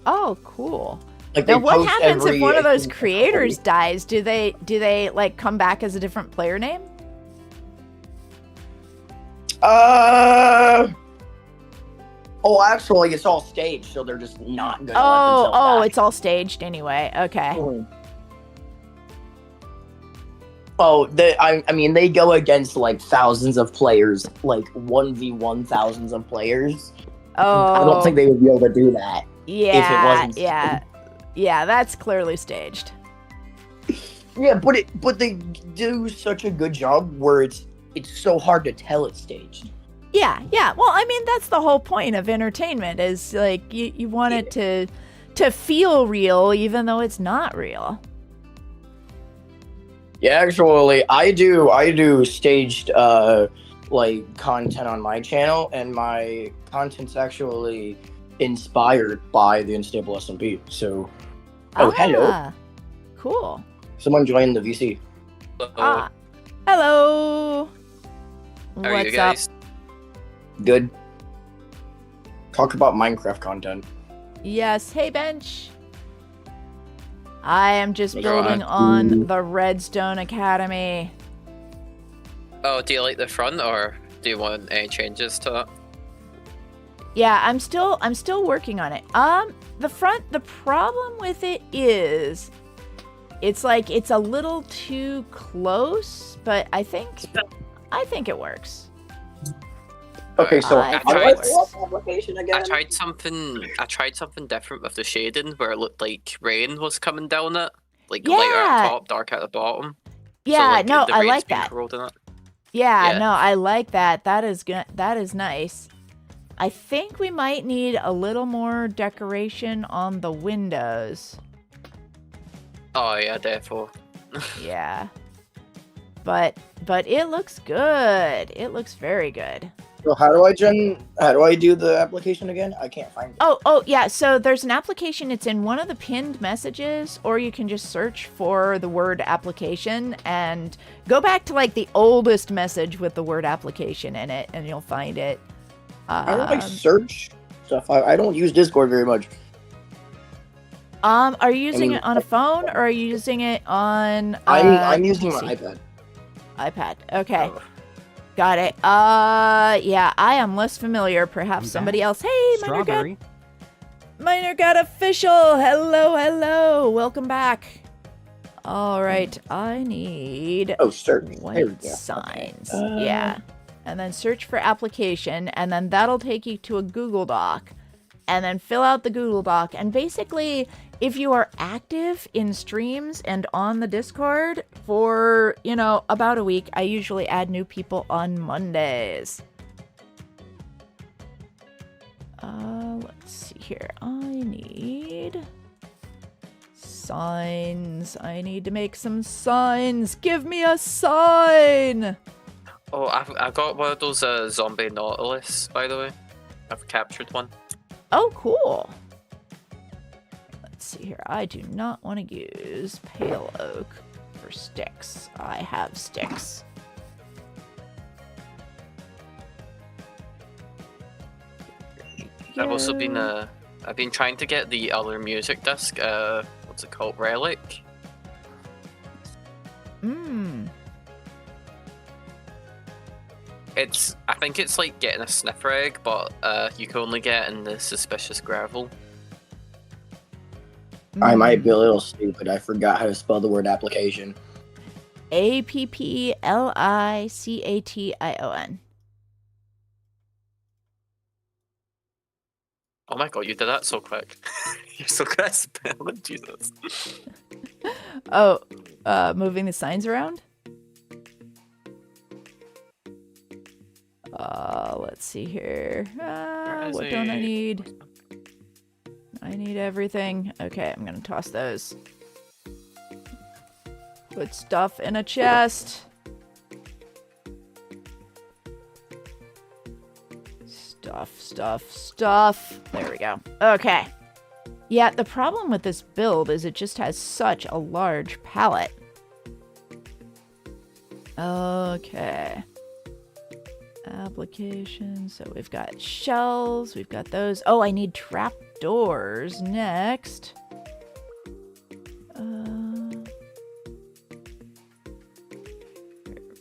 Oh, cool. Like Now, they what post happens if one of I those think, creators dies? Do they like come back as a different player name? Oh, actually, it's all staged, so they're just not gonna let themselves die. It's all staged anyway. Okay. Oh, I mean, they go against like thousands of players, like 1v1 thousands of players. Oh, I don't think they would be able to do that. Yeah, if it wasn't yeah. That's clearly staged. Yeah, but they do such a good job where it's so hard to tell it's staged. Yeah. Well, I mean, that's the whole point of entertainment is like you want it to feel real, even though it's not real. Yeah, actually, I do staged like content on my channel, and my content's actually inspired by the Unstable SMP. So, hello, Cool. someone joined the VC. Hello. How are What's you guys? up? Good. Talk about Minecraft content. Yes. Hey, Bench. I am just Right. building on the Redstone Academy. Oh, do you like the front, or do you want any changes to it? Yeah, I'm still working on it. The front, the problem with it is it's like it's a little too close, but I think it works. Okay, so I how do I tried- pull up application again? I tried something different with the shading, where it looked like rain was coming down it, like lighter at Yeah. the top, dark at the bottom. Yeah, so, like, no, the I rain's like being that. rolled in it. Yeah, Yeah. no, I like that. That is good. That is nice. I think we might need a little more decoration on the windows. Oh yeah, therefore. Yeah. But it looks good. It looks very good. So how do I do the application again? I can't find it. Oh, yeah. So there's an application. It's in one of the pinned messages, or you can just search for the word application and go back to like the oldest message with the word application in it, and you'll find it. How do I search stuff? I don't use Discord very much. Are you using it on a phone, or are you using it on? I'm using PC? my iPad. iPad. Okay. Got it. Yeah, I am less familiar. Perhaps I'm somebody back. else. Hey, Strawberry. Miner got official. Hello. Welcome back. All right, I need Search. There we white go. signs. Okay. Yeah. And then search for application, and then that'll take you to a Google Doc. And then fill out the Google Doc. And basically, if you are active in streams and on the Discord for, about a week, I usually add new people on Mondays. Let's see here. I need signs. I need to make some signs. Give me a sign. Oh, I got one of those zombie Nautilus, by the way. I've captured one. Oh, cool. Let's see here. I do not want to use pale oak for sticks. I have sticks. I've also been I've been trying to get the other music disc. What's it called? Relic. I think it's like getting a sniffer egg, but you can only get in the suspicious gravel. I might be a little stupid. I forgot how to spell the word application. Application. Oh my god, you did that so quick. You're so good at spelling, Jesus. Oh, moving the signs around? Let's see here. What don't I need? I need everything. Okay, I'm gonna toss those. Put stuff in a chest. Stuff. There we go. Okay. Yeah, the problem with this build is it just has such a large palette. Okay. Application. So we've got shells. We've got those. Oh, I need trapdoors next. There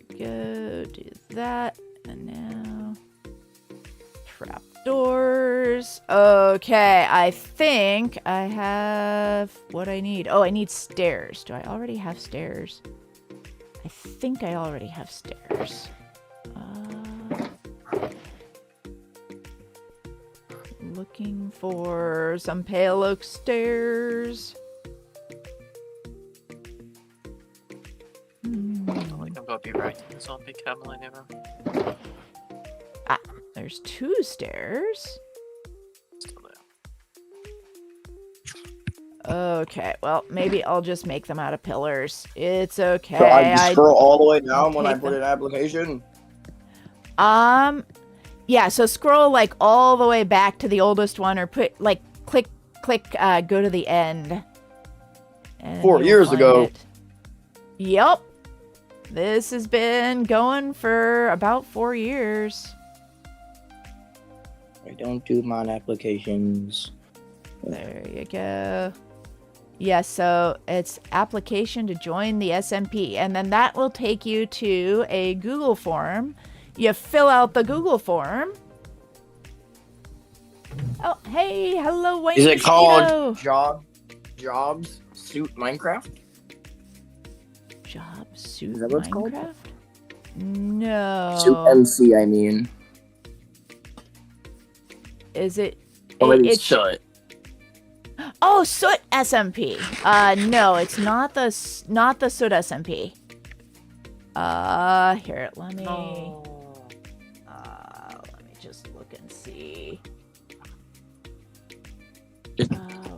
we go. Do that. And now trapdoors. Okay, I think I have what I need. Oh, I need stairs. Do I already have stairs? I think I already have stairs. Looking for some pale oak stairs. I think I'm gonna be writing the zombie camel anyway. There's 2 stairs. Still there. Okay, well, maybe I'll just make them out of pillars. It's okay. So I just scroll all the way down when I take put an application. Yeah, so scroll like all the way back to the oldest one, or put like click, go to the end. And 4 years ago. it. Yep. This has been going for about 4 years. I don't do mod applications. There you go. Yeah, so it's application to join the SMP, and then that will take you to a Google form. You fill out the Google form. Oh, hey, hello, Wayne. Is it Mosquito. called Jobs Suit Minecraft? Job Suit Is that what it's called? Minecraft? No. Suit MC, I mean. Is it? Or maybe it's Soot. Oh, Soot SMP. No, it's not the Soot SMP. Here, let me. No. Let me just look and see.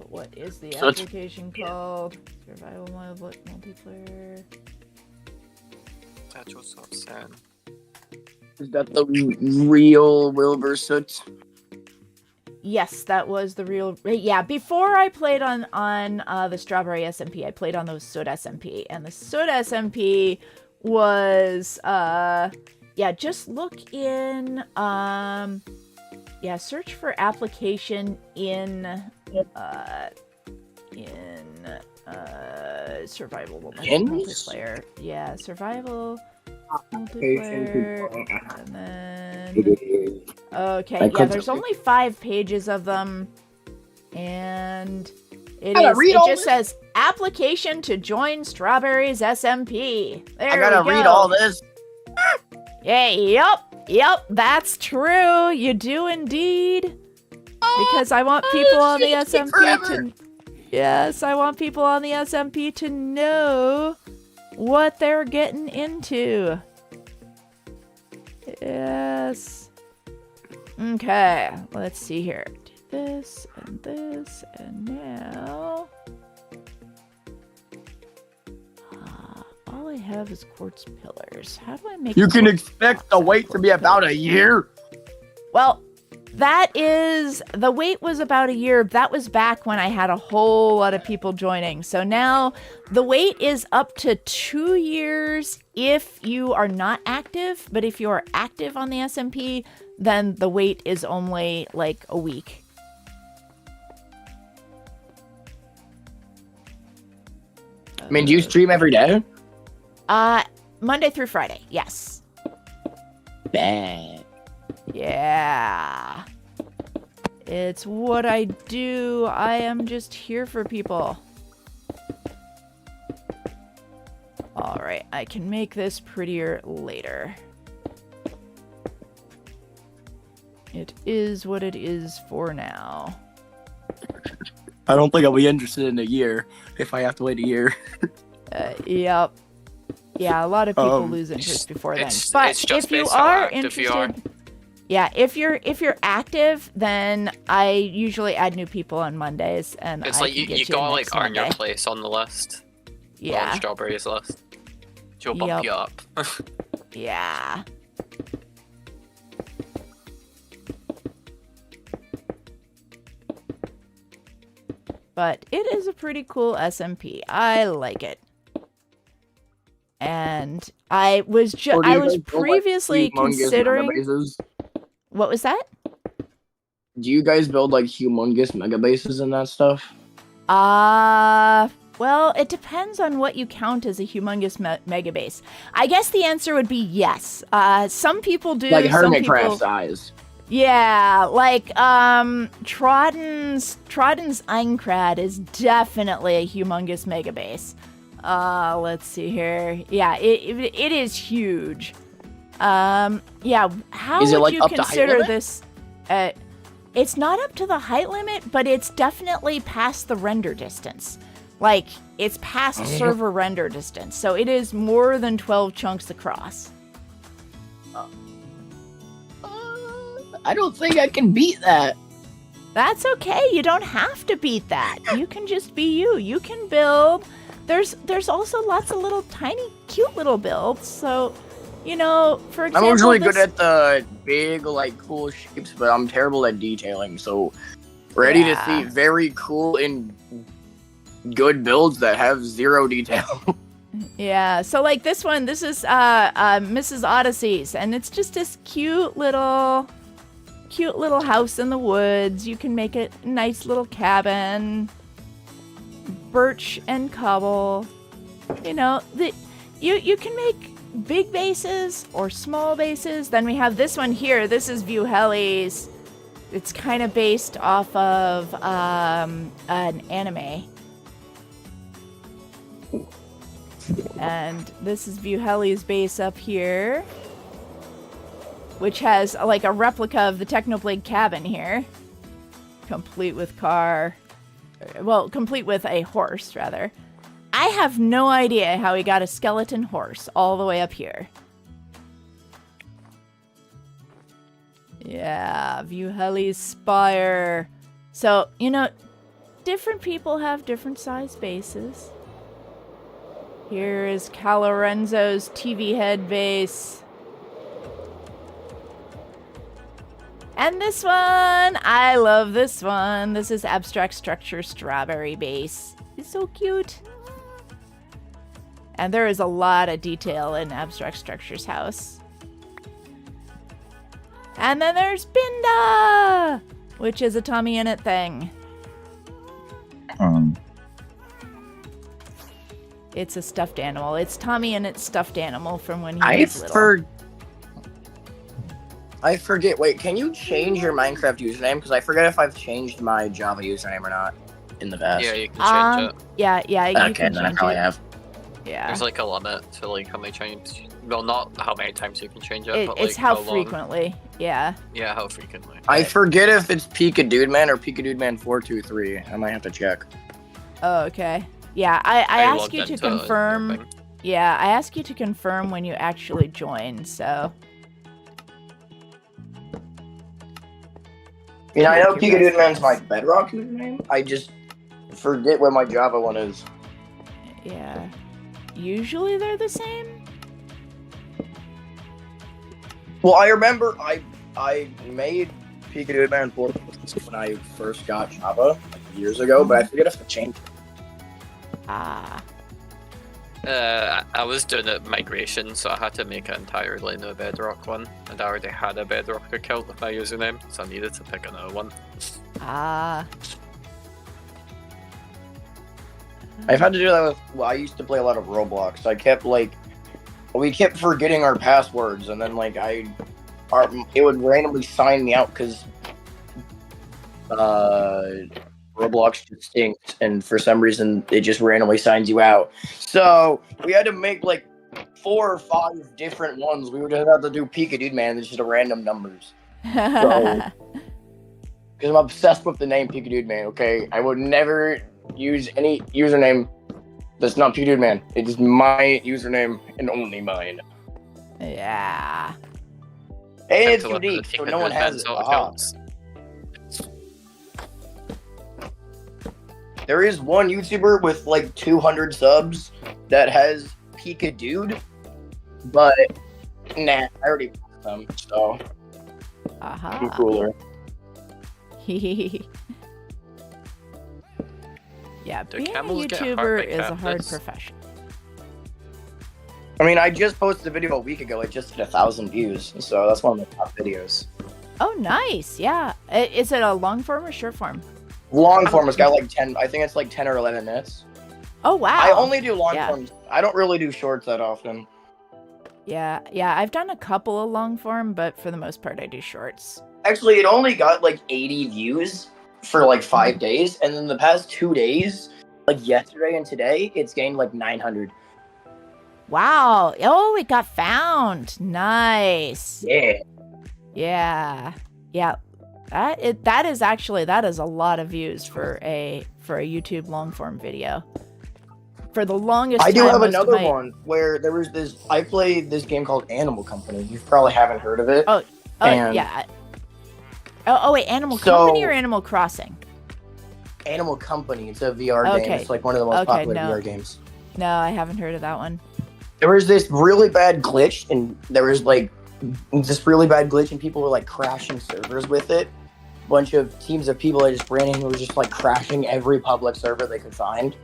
What is the application called? Survival multiplayer. That was so sad. Is that the real Wilbur Soot? Yes, that was the real. Yeah, before I played on the Strawberry SMP, I played on those Soot SMP, and the Soot SMP was yeah. Just look in search for application in survival multiplayer. Yeah, survival multiplayer, and then okay, yeah. There's only 5 pages of them, and it just says application to join Strawberry's SMP. There I gotta read all this. Yeah, yep, that's true. You do indeed. Because I want people on the SMP to... Yes, I want people on the SMP to know what they're getting into. Yes. Okay, let's see here. Do this, and now... all I have is quartz pillars. How do I make... You can expect the wait to be about a year? Well... the wait was about a year. That was back when I had a whole lot of people joining. So now the wait is up to 2 years if you are not active. But if you are active on the SMP, then the wait is only like a week. I mean, do you stream every day? Monday through Friday, yes. Bad. Yeah. It's what I do. I am just here for people. Alright, I can make this prettier later. It is what it is for now. I don't think I'll be interested in a year if I have to wait a year. Yep. Yeah, a lot of people lose interest before then. But if you are interested... Yeah, if you're active, then I usually add new people on Mondays, and it's I like can get you gotta like earn Monday. your place on the list. Yeah. On Strawberry's list. She'll bump you up. Yeah. But it is a pretty cool SMP. I like it. And I was previously considering... What was that? Do you guys build like humongous mega bases and that stuff? Well, it depends on what you count as a humongous mega base. I guess the answer would be yes. Some people do. Like Hermitcraft size. Yeah, like Trodden's Einkrad is definitely a humongous mega base. Let's see here. Yeah, it is huge. Yeah, how is it, would like, you up to height consider limit? this? It's not up to the height limit, but it's definitely past the render distance. Like, it's past server render distance, so it is more than 12 chunks across. I don't think I can beat that. That's okay. You don't have to beat that. You can just be you. You can build. There's also lots of little tiny, cute little builds. So, you know, for example, I'm usually good at the big, like, cool shapes, but I'm terrible at detailing. So, ready to see very cool and good builds that have zero detail. Yeah. So, like this one, this is Mrs. Odyssey's, and it's just this cute little house in the woods. You can make it a nice little cabin, birch and cobble. You know, you can make big bases or small bases. Then we have this one here. This is Vuheli's. It's kind of based off of an anime. And this is Vuheli's base up here, which has like a replica of the Technoblade cabin here, complete with complete with a horse, rather. I have no idea how he got a skeleton horse all the way up here. Yeah, Vuheli's spire. So, you know, different people have different size bases. Here is Calorenzo's TV head base. And this one, I love this one. This is Abstract Structure Strawberry Base. It's so cute. And there is a lot of detail in Abstract Structure's house. And then there's Binda, which is a Tommy Innit thing. It's a stuffed animal. It's Tommy Innett's stuffed animal from when he was little. I forget. Wait, can you change your Minecraft username? Because I forget if I've changed my Java username or not in the past. Yeah, you can change it. Yeah, you Okay, can then I change probably it. have. Yeah. There's like a limit to like how many times. Well, not how many times you can change it, but It's like how long. frequently. Yeah. Yeah, how frequently. I forget if it's Pika Dude Man or Pika Dude Man 423. I might have to check. Oh, okay. Yeah, I ask logged you to into your confirm. thing. Yeah, I ask you to confirm when you actually join. So. You know, I know Pika Dude Man's my Bedrock username. I just forget what my Java one is. Yeah. Usually they're the same. Well, I remember I made Pika Dude Man 4 when I first got Java like years ago, but I forget if I changed it. Ah. I was doing a migration, so I had to make it entirely new Bedrock one, and I already had a Bedrock account with my username, so I needed to pick another one. Ah. I've had to do that with. Well, I used to play a lot of Roblox. We kept forgetting our passwords, and then it would randomly sign me out because Roblox just stinks, and for some reason it just randomly signs you out. So we had to make like 4 or 5 different ones. We would have to do Pika Dude Man. It's just a random numbers. Because I'm obsessed with the name Pika Dude Man. Okay, I would never use any username that's not Pika Dude Man. It is my username and only mine. Yeah. And it's Have to unique, let so the no one Pika has Dude it. Man Aha. accounts. There is one YouTuber with like 200 subs that has Pika Dude, but nah, I already passed them, so I'm cooler. Yeah, Do being a camels get YouTuber hurt by is a hard cactus? profession. I mean, I just posted a video a week ago. It just hit 1,000 views, so that's one of the top videos. Oh, nice. Yeah. Is it a long form or short form? Long form, it's got like 10, I think it's like 10 or 11 minutes. Oh, wow. I only do long Yeah. forms. I don't really do shorts that often. Yeah. I've done a couple of long form, but for the most part, I do shorts. Actually, it only got like 80 views for like 5 days, and then the past 2 days, like yesterday and today, it's gained like 900. Wow. Oh, it got found. Nice. Yeah. Yeah. Yeah. That is a lot of views for a YouTube long form video. For the longest I do time, have most of another my- one where there was this. I played this game called Animal Company. You probably haven't heard of it. Oh, And yeah. Oh, wait, Animal So- Company or Animal Crossing? Animal Company. It's a VR game. Okay. It's like one of the most Okay, popular no. VR games. No, I haven't heard of that one. There was this really bad glitch, and there was like this really bad glitch, and people were like crashing servers with it. Bunch of teams of people that just ran in who were just like crashing every public server they could find.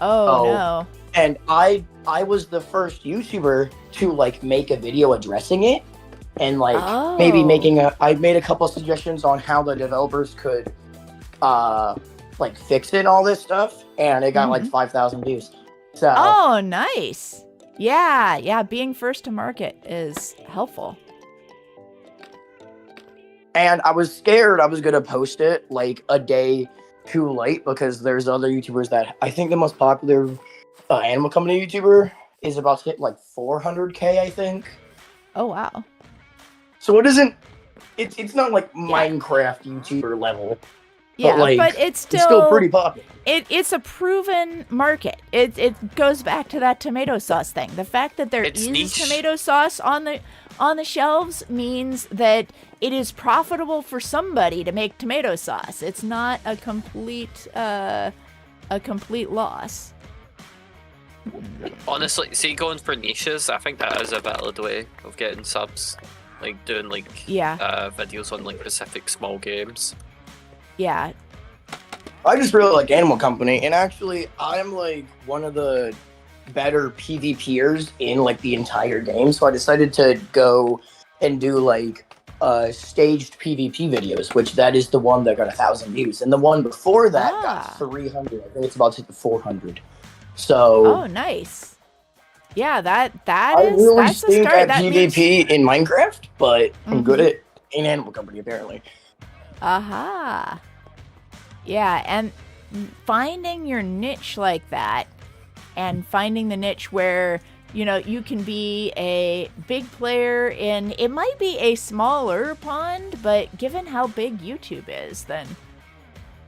Oh, Oh. no. And I was the first YouTuber to like make a video addressing it, and like maybe I made a couple of suggestions on how the developers could like fix it and all this stuff, and it got like 5,000 views. So Oh, nice. Yeah, being first to market is helpful. and I was scared I was gonna post it like a day too late because there's other YouTubers that I think the most popular Animal Company YouTuber is about to hit like 400K, I think. Oh, wow. So it isn't. It's not like Minecraft YouTuber level. Yeah, like, but it's It's still pretty popular. It's a proven market. It goes back to that tomato sauce thing. The fact that there It's is niche. tomato sauce on the shelves means that it is profitable for somebody to make tomato sauce. It's not a complete loss. Honestly, see, going for niches, I think that is a valid way of getting subs. like doing like Yeah. videos on like specific small games. Yeah. I just really like Animal Company, and actually, I'm like one of the better PvPers in like the entire game. So I decided to go and do like staged PvP videos, which that is the one that got 1,000 views, and the one before that got 300. I think it's about to hit the 400. So Oh, nice. Yeah, I really that's a stink start. at That PvP in Minecraft, but I'm good Mhm. at in Animal Company apparently. Aha. Yeah, and finding your niche like that, and finding the niche where, you know, you can be a big player in, it might be a smaller pond, but given how big YouTube is, then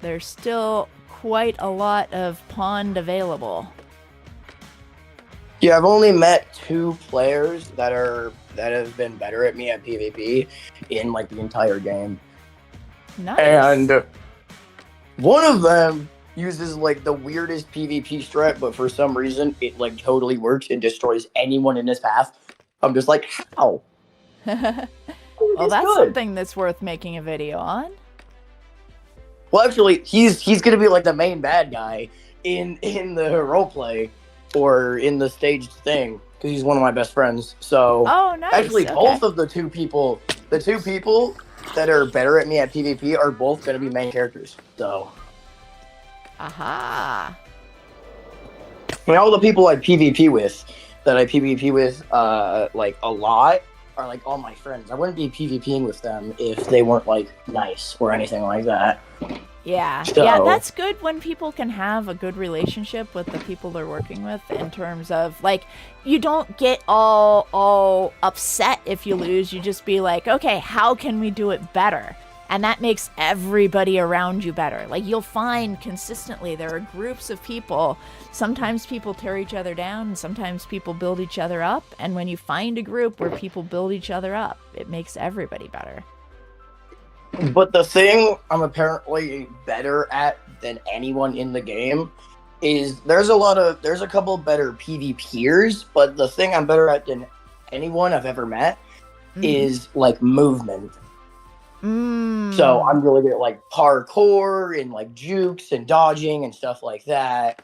there's still quite a lot of pond available. Yeah, I've only met 2 players that have been better at me at PvP in like the entire game. Nice. And one of them uses like the weirdest PvP strat, but for some reason it like totally works and destroys anyone in his path. I'm just like, how? Well, It's that's good. something that's worth making a video on. Well, actually, he's gonna be like the main bad guy in the roleplay or in the staged thing because he's one of my best friends. So Oh, nice. actually, Okay. both of the two people that are better at me at PvP are both gonna be main characters. So. Aha. And all the people I PvP with, like a lot, are like all my friends. I wouldn't be PvPing with them if they weren't like nice or anything like that. Yeah. So- Yeah, that's good when people can have a good relationship with the people they're working with, in terms of like, you don't get all upset if you lose. You just be like, okay, how can we do it better? And that makes everybody around you better. Like, you'll find consistently there are groups of people. Sometimes people tear each other down, and sometimes people build each other up. And when you find a group where people build each other up, it makes everybody better. But the thing I'm apparently better at than anyone in the game is there's a couple better PvPers, but the thing I'm better at than anyone I've ever met is like movement. So I'm really good at like parkour and like jukes and dodging and stuff like that.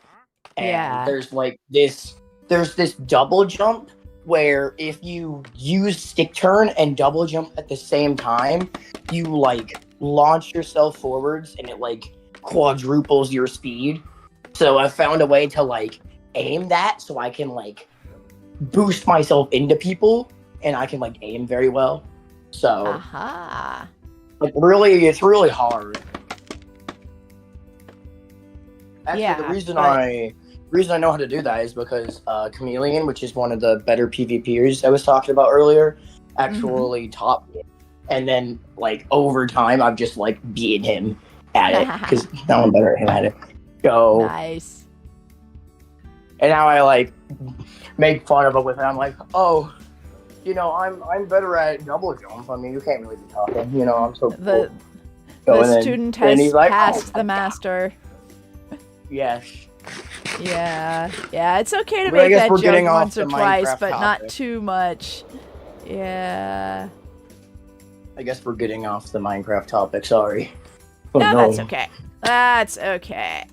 And Yeah. there's this double jump where if you use stick turn and double jump at the same time, you like launch yourself forwards and it like quadruples your speed. So I found a way to like aim that so I can like boost myself into people and I can like aim very well. So Aha. like really, it's really hard. Actually, Yeah, the reason but- I know how to do that is because Chameleon, which is one of the better PvPers I was talking about earlier, actually taught me. And then, like, over time, I've just, like, beaten him at it, because now I'm better at him at it. So, Nice. and now I, like, make fun of him with it. I'm like, oh, you know, I'm better at double jump. I mean, you can't really be talking, you know, I'm so cool. The So, and then- student and has he's like, passed "Oh, the master. Yes. Yeah. Yeah, it's okay to But I make guess that we're getting joke off once or the twice, Minecraft but not topic. too much. Yeah. I guess we're getting off the Minecraft topic, sorry. Oh, No, that's okay. That's okay.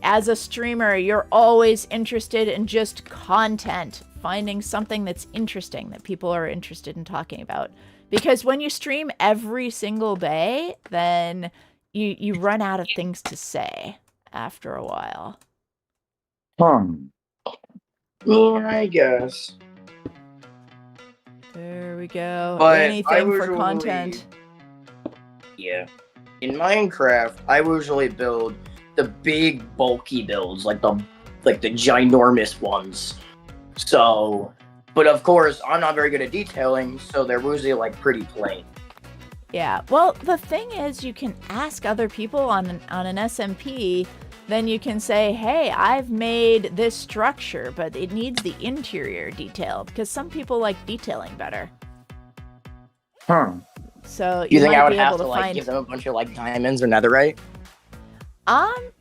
As a streamer, you're always interested in just content, finding something that's interesting that people are interested in talking about. Because when you stream every single day, then you run out of things to say after a while. Yeah, I guess. There we go. But I Anything for usually- content. Yeah. In Minecraft, I usually build the big, bulky builds, like the ginormous ones. So, but of course, I'm not very good at detailing, so they're usually like pretty plain. Yeah, well, the thing is, you can ask other people on an SMP, then you can say, hey, I've made this structure, but it needs the interior detail, because some people like detailing better. So You think might I would be have able to to like find... give them a bunch of like diamonds or netherite?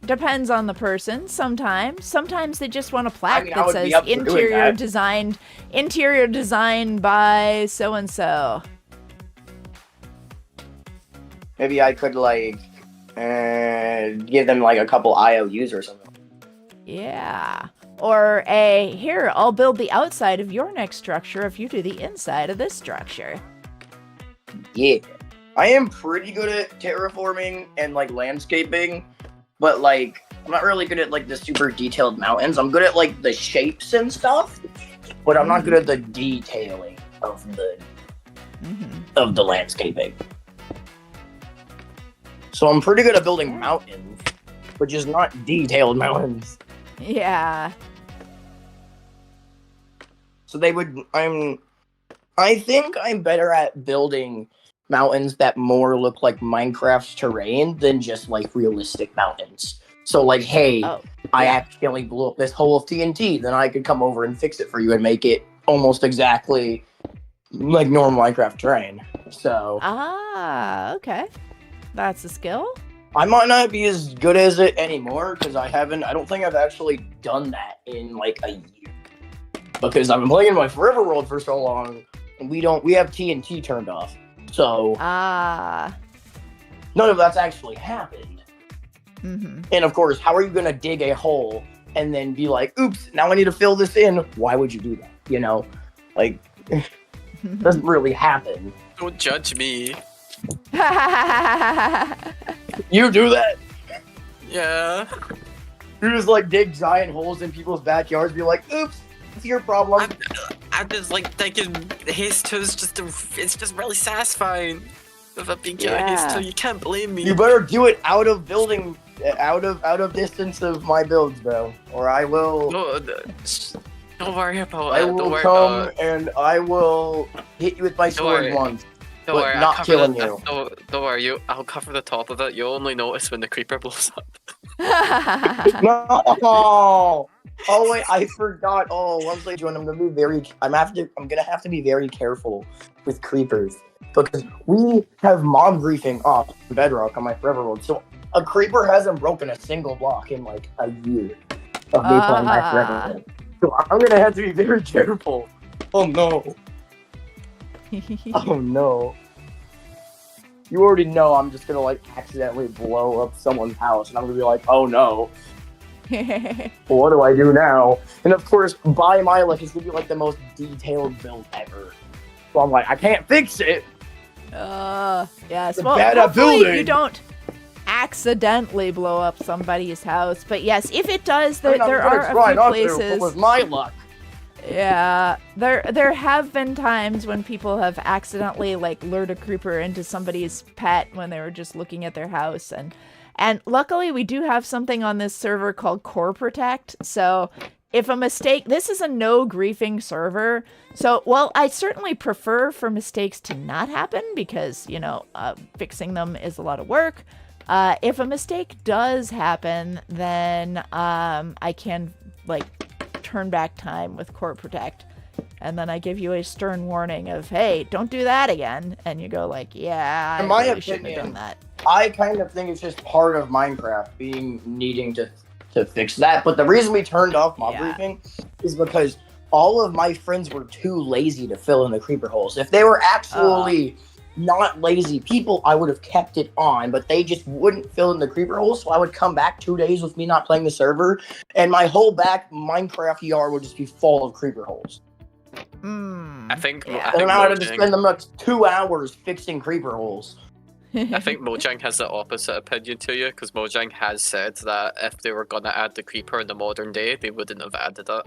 Depends on the person. Sometimes they just want a plaque I that would be says up for doing that. interior designed by so and so. Maybe I could like give them like a couple IOUs or something. Yeah. Or here, I'll build the outside of your next structure if you do the inside of this structure. Yeah. I am pretty good at terraforming and like landscaping, but like I'm not really good at like the super detailed mountains. I'm good at like the shapes and stuff, but I'm not good at the detailing of the landscaping. So I'm pretty good at building mountains, but just not detailed mountains. Yeah. So I think I'm better at building mountains that more look like Minecraft's terrain than just like realistic mountains. So like, hey, I accidentally blew up this hole of TNT, then I could come over and fix it for you and make it almost exactly like normal Minecraft terrain. So okay. That's a skill. I might not be as good as it anymore because I don't think I've actually done that in like a year. Because I've been playing in my Forever World for so long and we have TNT turned off. So none of that's actually happened. And of course, how are you gonna dig a hole and then be like, oops, now I need to fill this in? Why would you do that? You know? Like doesn't really happen. Don't judge me. You do that? Yeah. You just like dig giant holes in people's backyards, be like, oops, it's your problem. I'm just like thinking haste is it's just really satisfying. If I'm being haste, you can't blame me. You better do it out of distance of my builds, bro, or I will. No, don't worry about it. I will come and I will hit you with my sword once. Don't worry, not killing you. Don't worry, I'll cover the top of it. You'll only notice when the creeper blows up. No. Oh wait, I forgot. Oh, once they join, I'm gonna have to be very careful with creepers because we have mob griefing off Bedrock on my Forever World. So a creeper hasn't broken a single block in like a year of me playing my Forever World. So I'm gonna have to be very careful. Oh no. Oh no. You already know I'm just gonna like accidentally blow up someone's house and I'm gonna be like, oh no. What do I do now? And of course, by my luck, it's gonna be like the most detailed build ever. So I'm like, I can't fix it. Yes. Well, hopefully you don't accidentally blow up somebody's house. But yes, if it does, there are a few places. With my luck. Yeah, there have been times when people have accidentally like lured a creeper into somebody's pet when they were just looking at their house, and luckily we do have something on this server called Core Protect. So if a mistake, this is a no griefing server. So well, I certainly prefer for mistakes to not happen because fixing them is a lot of work. If a mistake does happen, then I can like turn back time with Core Protect, and then I give you a stern warning of, hey, don't do that again, and you go like, yeah, in my really opinion, shouldn't have done that. I kind of think it's just part of Minecraft needing to fix that. But the reason we turned off mob griefing is because all of my friends were too lazy to fill in the creeper holes. If they were actually not lazy people, I would have kept it on, but they just wouldn't fill in the creeper holes, so I would come back 2 days with me not playing the server, and my whole back Minecraft yard would just be full of creeper holes. I think I had to spend the next 2 hours fixing creeper holes. I think Mojang has the opposite opinion to you, because Mojang has said that if they were going to add the creeper in the modern day, they wouldn't have added it.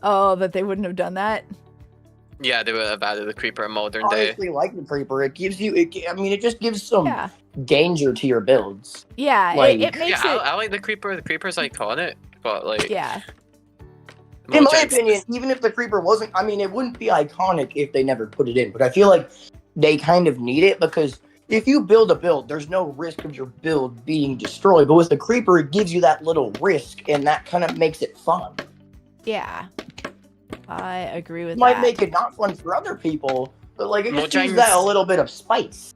Oh, that they wouldn't have done that? Yeah, they would have added the creeper in modern I day. honestly like the creeper. It gives you, it just gives some danger to your builds. Yeah, like, it makes it... I like the creeper. The creeper's iconic, but like... Yeah. In my opinion, even if the creeper wasn't, it wouldn't be iconic if they never put it in, but I feel like they kind of need it because if you build a build, there's no risk of your build being destroyed, but with the creeper, it gives you that little risk, and that kind of makes it fun. Yeah. I agree with that. Might make it not fun for other people, but like it just gives that a little bit of spice.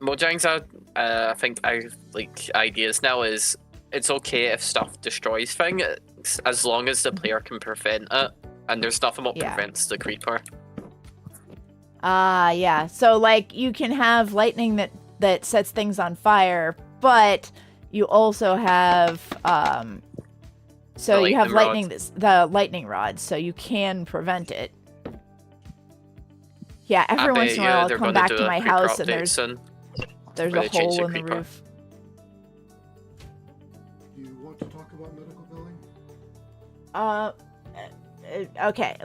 Mojang's ideas now is it's okay if stuff destroys things, as long as the player can prevent it, and there's nothing what prevents the creeper. Yeah. So, like, you can have lightning that sets things on fire, but you also have, so you have lightning, the lightning rod, so you can prevent it. Yeah, every once in a while I'll come back to my house and there's a hole in the roof. Do you want to talk about medical billing? Okay.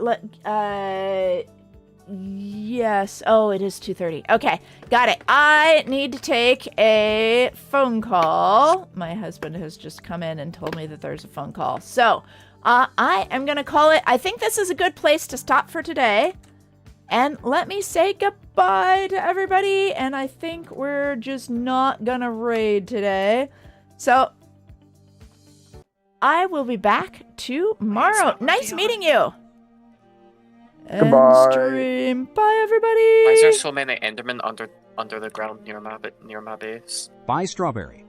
Yes. Oh, it is 2:30. Okay, got it. I need to take a phone call. My husband has just come in and told me that there's a phone call. So, I am going to call it. I think this is a good place to stop for today. And let me say goodbye to everybody. And I think we're just not going to raid today. So, I will be back tomorrow. Nice meeting you. Goodbye. End stream. Bye, everybody. Why is there so many Endermen under the ground near my base? Buy Strawberry.